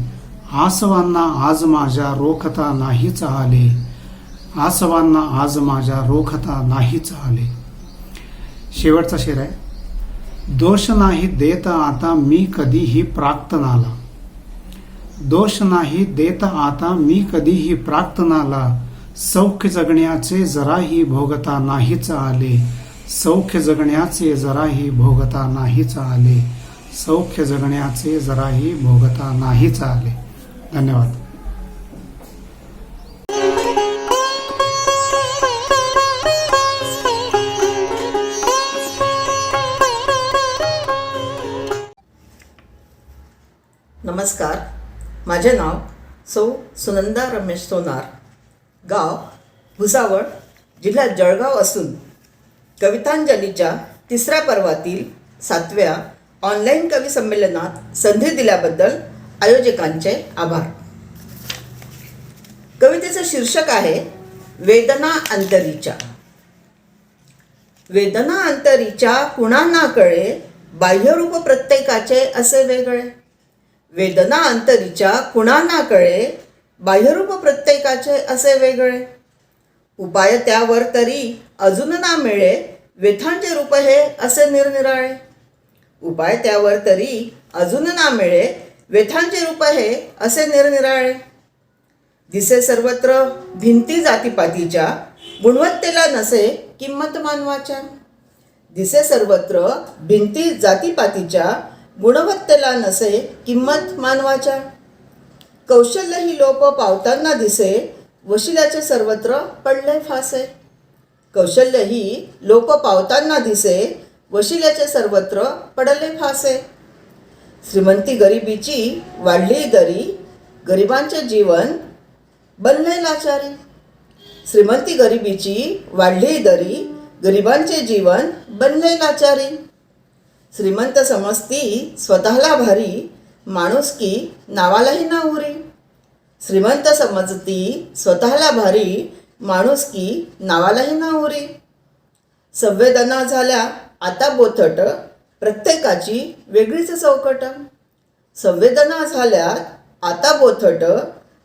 Speaker 9: आसवांना आज माझ्या रोखता नाहीच आले, आसवांना आज माझ्या रोखता नाहीच आले. शेवटचा शेर आहे. दोष नाही देत आता मी कधीही प्राक्तनाला, दोष नाही देत आता मी कधीही प्राक्तनाला, सौख्य जगण्याचे जराही भोगता नाहीच आले, सौख्य जगण्याचे जराही भोगता नाहीच आले, सौख्य जगण्याचे जराही भोगता नाहीच आले. धन्यवाद.
Speaker 2: नमस्कार, माझे नाव सौ सुनंदा रमेश सोनार, गाव भुसावळ, जिल्हा जळगाव असून कवितांजलीच्या 3ऱ्या पर्वातील 7व्या ऑनलाईन कवी संमेलनात संधी दिल्याबद्दल आयोजकांचे आभार. कवितेचं शीर्षक आहे वेदना अंतरीच्या. वेदना अंतरीच्या कुणा ना कळे, बाह्यरूप प्रत्येकाचे असे वेगळे. वेदना अंतरीच्या कुणा ना कळे, बाह्यरूप प्रत्येकाचे असे वेगळे. उपाय त्यावर तरी अजून ना मिळे व्यथांचे रूप हे असे निरनिराळे. उपाय त्यावर तरी अजून ना मिळे व्यथांचे रूप हे असे निरनिराळे. दिसे सर्वत्र भिंती जातीपातीच्या गुणवत्तेला नसे किंमत मानवाच्या. दिसे सर्वत्र भिंती जातीपातीच्या गुणवत्तेला नसे किंमत मानवाच्या. कौशल्य ही लोप पावताना दिसे वशिल्याचे सर्वत्र पडले फासे. कौशल्य ही लोप पावताना दिसे वशिल्याचे सर्वत्र पडले फासे. श्रीमंती गरिबीची वाढली दरी गरिबांचे जीवन बनले लाचारी. श्रीमंती गरिबीची वाढली दरी गरिबांचे जीवन बनले लाचारी. श्रीमंत समजती स्वतःला भारी माणुसकी नावालाही ना उरी. श्रीमंत समजती स्वतःला भारी माणुसकी नावालाही ना उरी. संवेदना झाल्या आता बोथट प्रत्येकाची वेगळीच चौकट. संवेदना झाल्यात आता बोथट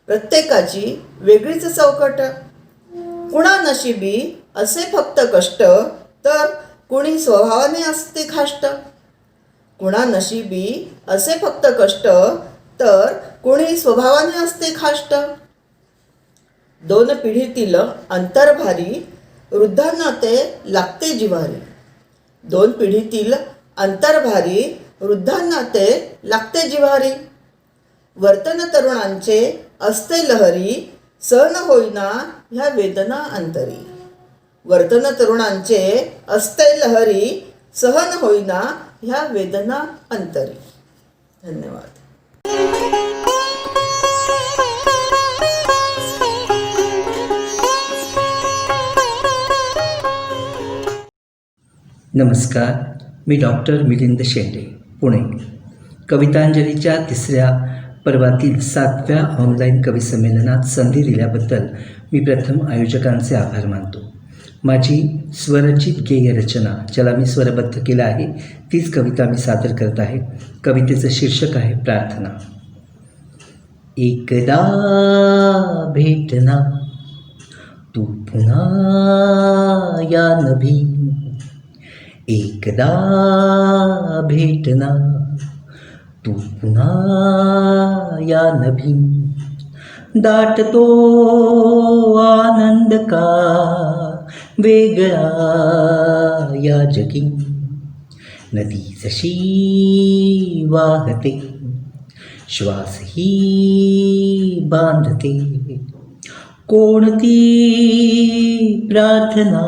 Speaker 2: प्रत्येकाची वेगळीच चौकट. कुणा नशिबी असे फक्त कष्ट तर कुणी स्वभावाने असते खाष्ट. कुणा नशिबी असे फक्त कष्ट तर कुणी स्वभावाने असते खाष्ट. दोन पिढीतील अंतर भारी वृद्धांना ते लागते जिव्हारी. दोन पिढीतील अंतर भारी वृद्धांना ते लागते जिव्हारी. वर्तन तरुणांचे असते लहरी सहन होईना ह्या वेदना अंतरी. वर्तन तरुणांचे असते लहरी सहन होईना ह्या वेदना अंतरी. धन्यवाद.
Speaker 10: नमस्कार, मी डॉक्टर मिलिंद शेंडे, पुणे. कवितांजलीच्या तिसऱ्या पर्वातील 7व्या ऑनलाईन कवी संमेलनात संधी दिल्याबद्दल मी प्रथम आयोजकांचे आभार मानतो. माझी स्वरचित गेय रचना ज्याला मी स्वरबद्ध केलं आहे तीच कविता मी सादर करत आहे. कवितेचं शीर्षक आहे प्रार्थना. एकदा भेटना तू पुन्हा या नभी. एकदा भेटना तू पुन्हा या नभी. दाटतो आनंद का वेगळा या जगी. नदी जशी वाहते श्वासही बांधते. कोणती प्रार्थना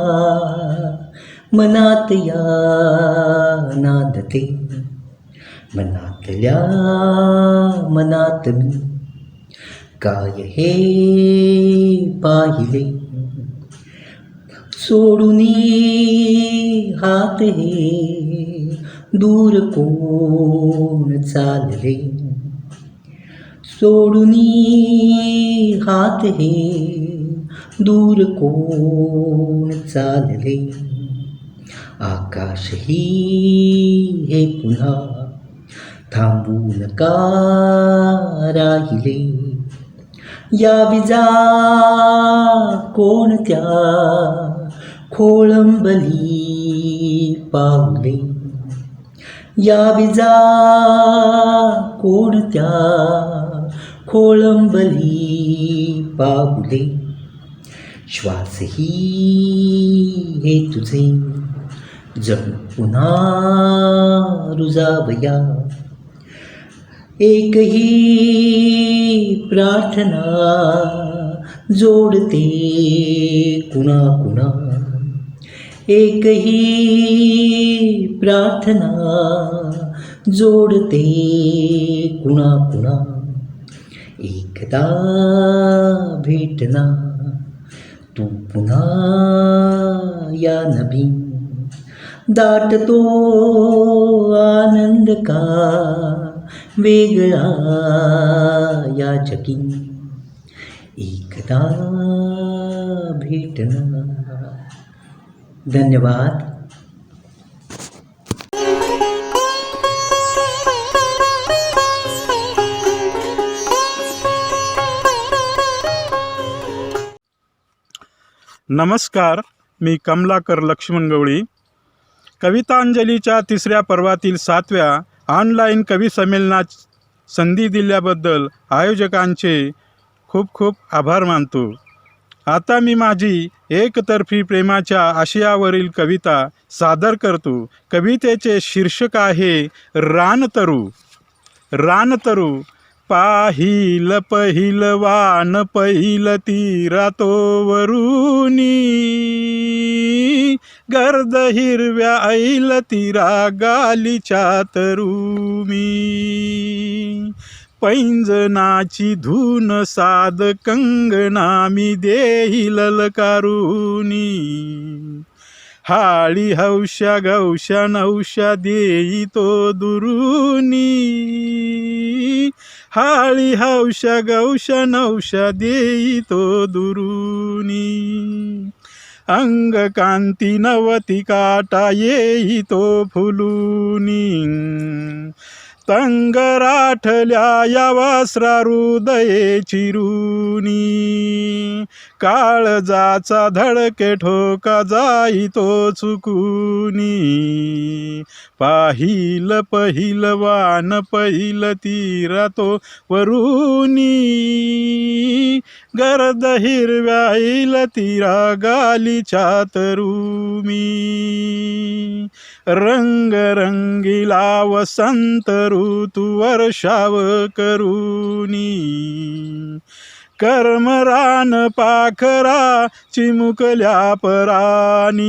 Speaker 10: मनात या नांदते. मनातल्या मनात मी काय हे पाहिले. सोडूनी हात हे दूर कोण चालले. सोडूनी हात हे दूर कोण चालले. आकाशही हे पुन्हा थांबून का राहिले. या विजा कोणत्या खोळंबली पावले. या विजा कोणत्या खोळंबली पावले. श्वासही हे तुझे जणू पुन्हा रुजावया. एकही प्रार्थना जोडते कुणा कुणा. एकही प्रार्थना जोडते कुणा कुणा. एकदा भेटना तू पुन्हा या नभी. दाटतो आनंद का वेगळा या जगी. एकदा भेटना. धन्यवाद.
Speaker 11: नमस्कार, मी कमलाकर लक्ष्मण गवळी. कवितांजलीच्या तिसऱ्या पर्वातील 7व्या ऑनलाईन कवी संमेलनात संधी दिल्याबद्दल आयोजकांचे खूप खूप आभार मानतो. आता मी माझी एकतर्फी प्रेमाच्या आशयावरील कविता सादर करतो. कवितेचे शीर्षक आहे रानतरू. रानतरू पाहिलं पहिलं वान पहिलं तीरा तो वरुनी, गर्द हिरव्या ऐल तीरा गालीच्या तरुमी, पैंजनाची धून साद कंगना मी देही ललकारुनी, हाळी हौशा गौशा नौशा देई तो दुरुनी, हाळी हौशा गौशा नौशा देई तो दुरुनी, अंग कांती नवती काटा येई तो फुलुनी, तंग राठल्या या वासरा हृदये चिरुनी, काळजाचा धडके ठोका जाई तो चुकुनी, पाहिलं पहिलं वान पहिलं तीरा तो वरुनी, गर्द हिरव्या ऐल तीरा गालीच्या तरुमी, रंगरंगीला वसंत ऋतू वर्षाव करुनी, कर्मरान पाखरा चिमुकल्या परानी,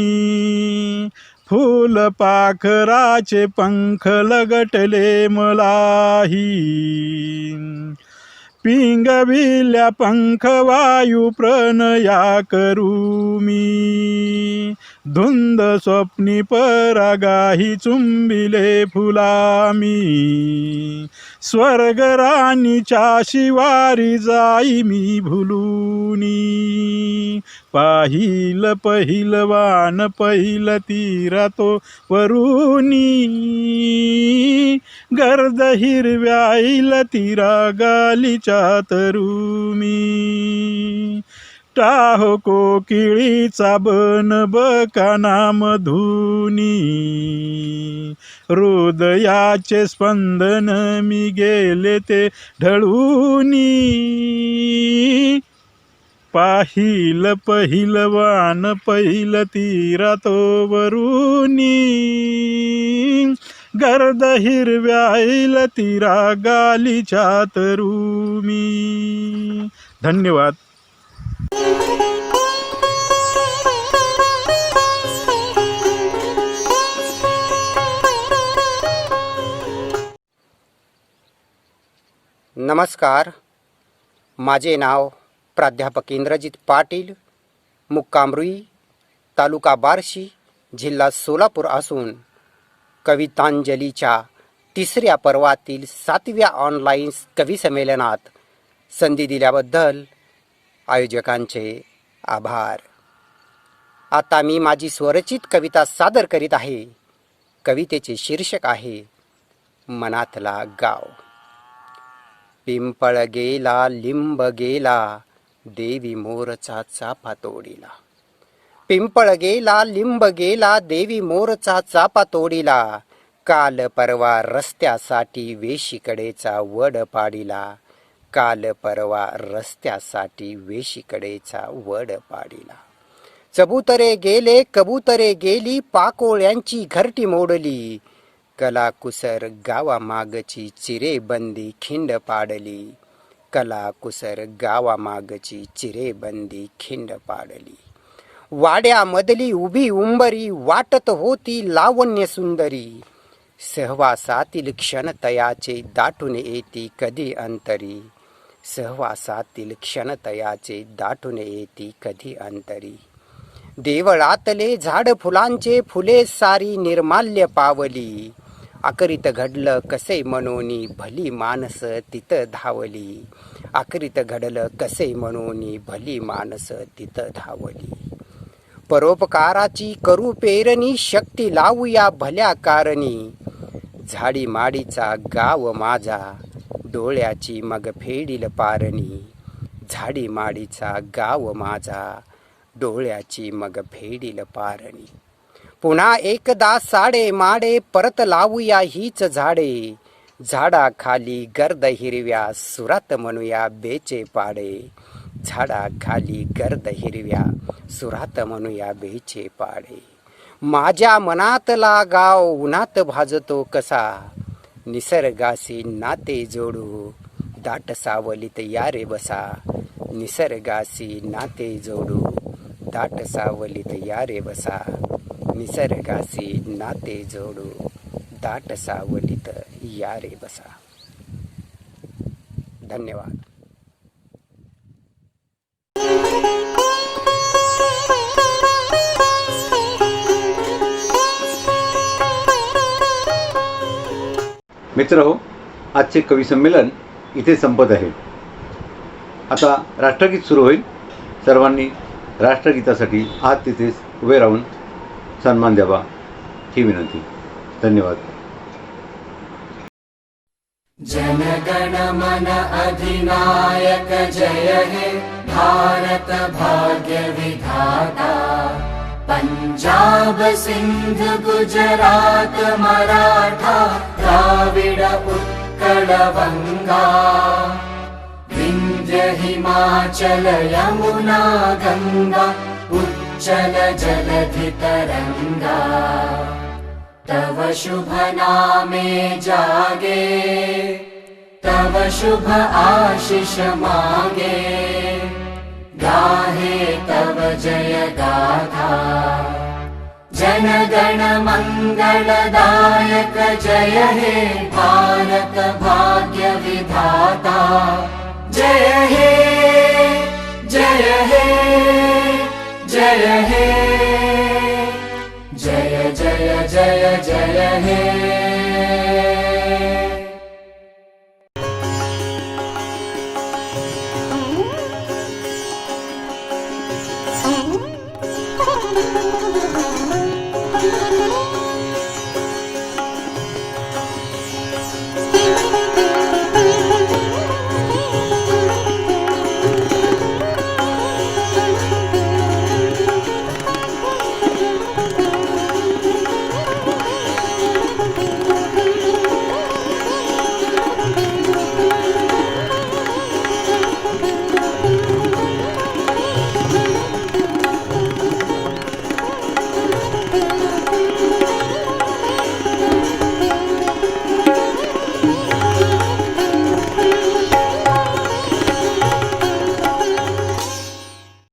Speaker 11: फूल पाखराचे पंख लगटले मलाही, पिंगविल्या पंख वायू प्रणया करुमी, धुंद स्वप्नी परागाही चुंबिले फुलामी, स्वर्गराणीच्या शिवारी जाई मी भुलुनी, पाहिलं पहिलं वान पहिलं तीरा तो वरुनी, गर्द हिरव्या ऐल तीरा गालीच्या तरुमी, टाहो कोकिळीचा बन बकाना मधुनी, हृदयाचे स्पंदन मी गेले ते ढळूनी, पाहिलं पहिलं वान पहिलं तीरा तो वरुनी, गर्द हिरव्या ऐल तीरा गालीच्या तरुमी. धन्यवाद.
Speaker 12: नमस्कार, माझे नाव प्राध्यापक इंद्रजित पाटील, मुक्काम रुई, तालुका बार्शी, जिल्हा सोलापूर असून कवितांजलीच्या तिसऱ्या पर्वातील 7व्या ऑनलाईन कवी संमेलनात संधी दिल्याबद्दल आयोजकांचे आभार. आता मी माझी स्वरचित कविता सादर करीत आहे. कवितेचे शीर्षक आहे मनातला गाव. पिंपळ गेला लिंब गेला, देवी मोरचा चाफा तोडीला. पिंपळ गेला लिंब गेला, देवी मोरचा चाफा तोडीला. काल परवा रस्त्यासाठी वेशीकडेचा वड पाडिला. काल परवा रस्त्यासाठी वेशीकडेचा वड पाडिला. चबुतरे गेले कबुतरे गेली, पाकोळ्यांची घरटी मोडली. कलाकुसर गावामागची चिरेबंदी खिंड पाडली. कलाकुसर गावामागची चिरेबंदी खिंड पाडली. वाड्यामधली उभी उंबरी वाटत होती लावण्य सुंदरी. सहवासातील क्षणतयाचे दाटून येती कधी अंतरी. सहवासातील क्षणतयाचे दाटून येती कधी अंतरी. देवळातले झाड फुलांचे फुले सारी निर्माल्य पावली. आकरीत घडलं कसे मनोनी भली माणस तिथं धावली. आकरीत घडलं कसे मनोनी भली माणस तिथं धावली. परोपकाराची करू पेरणी शक्ती लावूया भल्या कारणी. झाडी माडीचा गाव माझा डोळ्याची मग फेडील पारणी. झाडी माडीचा गाव माझा डोळ्याची मग फेडील पारणी. पुन्हा एकदा साडे माडे परत लावूया हीच झाडे, झाडाखाली गर्द हिरव्या सुरात म्हणूया बेचे पाडे, झाडाखाली गर्द हिरव्या सुरात म्हणूया बेचे पाडे. माझ्या मनातला गाव उन्हात भाजतो कसा, निसर्गाशी नाते जोडू दाट सावलीत या रे बसा, निसर्गाशी नाते जोडू दाट सावलीत या रे बसा, निसर्गाशी नाते जोडू दाट सावलीत या रे बसा. धन्यवाद.
Speaker 5: मित्रहो, आजचे कवी संमेलन इथे संपत आहे. आता राष्ट्रगीत सुरू होईल. सर्वांनी राष्ट्रगीतासाठी आज तिथेच उभे राहून सन्मान द्यावा ही विनंती. धन्यवाद.
Speaker 13: जनगण मन अधिनायक जय हे भारत भाग्य विधाता. पंजाब सिंध गुजरात मराठा द्राविड उत्कल गंगा, विंध्य हिमाचल यमुना गंगा उच्चल जलधि तरंगा. तव शुभ नामे जागे, तव शुभ आशीष मागे, गाहे तव जय गाथा. जनगण मंगलदायक जय हे भारत भाग्य विधाता. जय हे जय हे जय हे जय जय जय जय हे.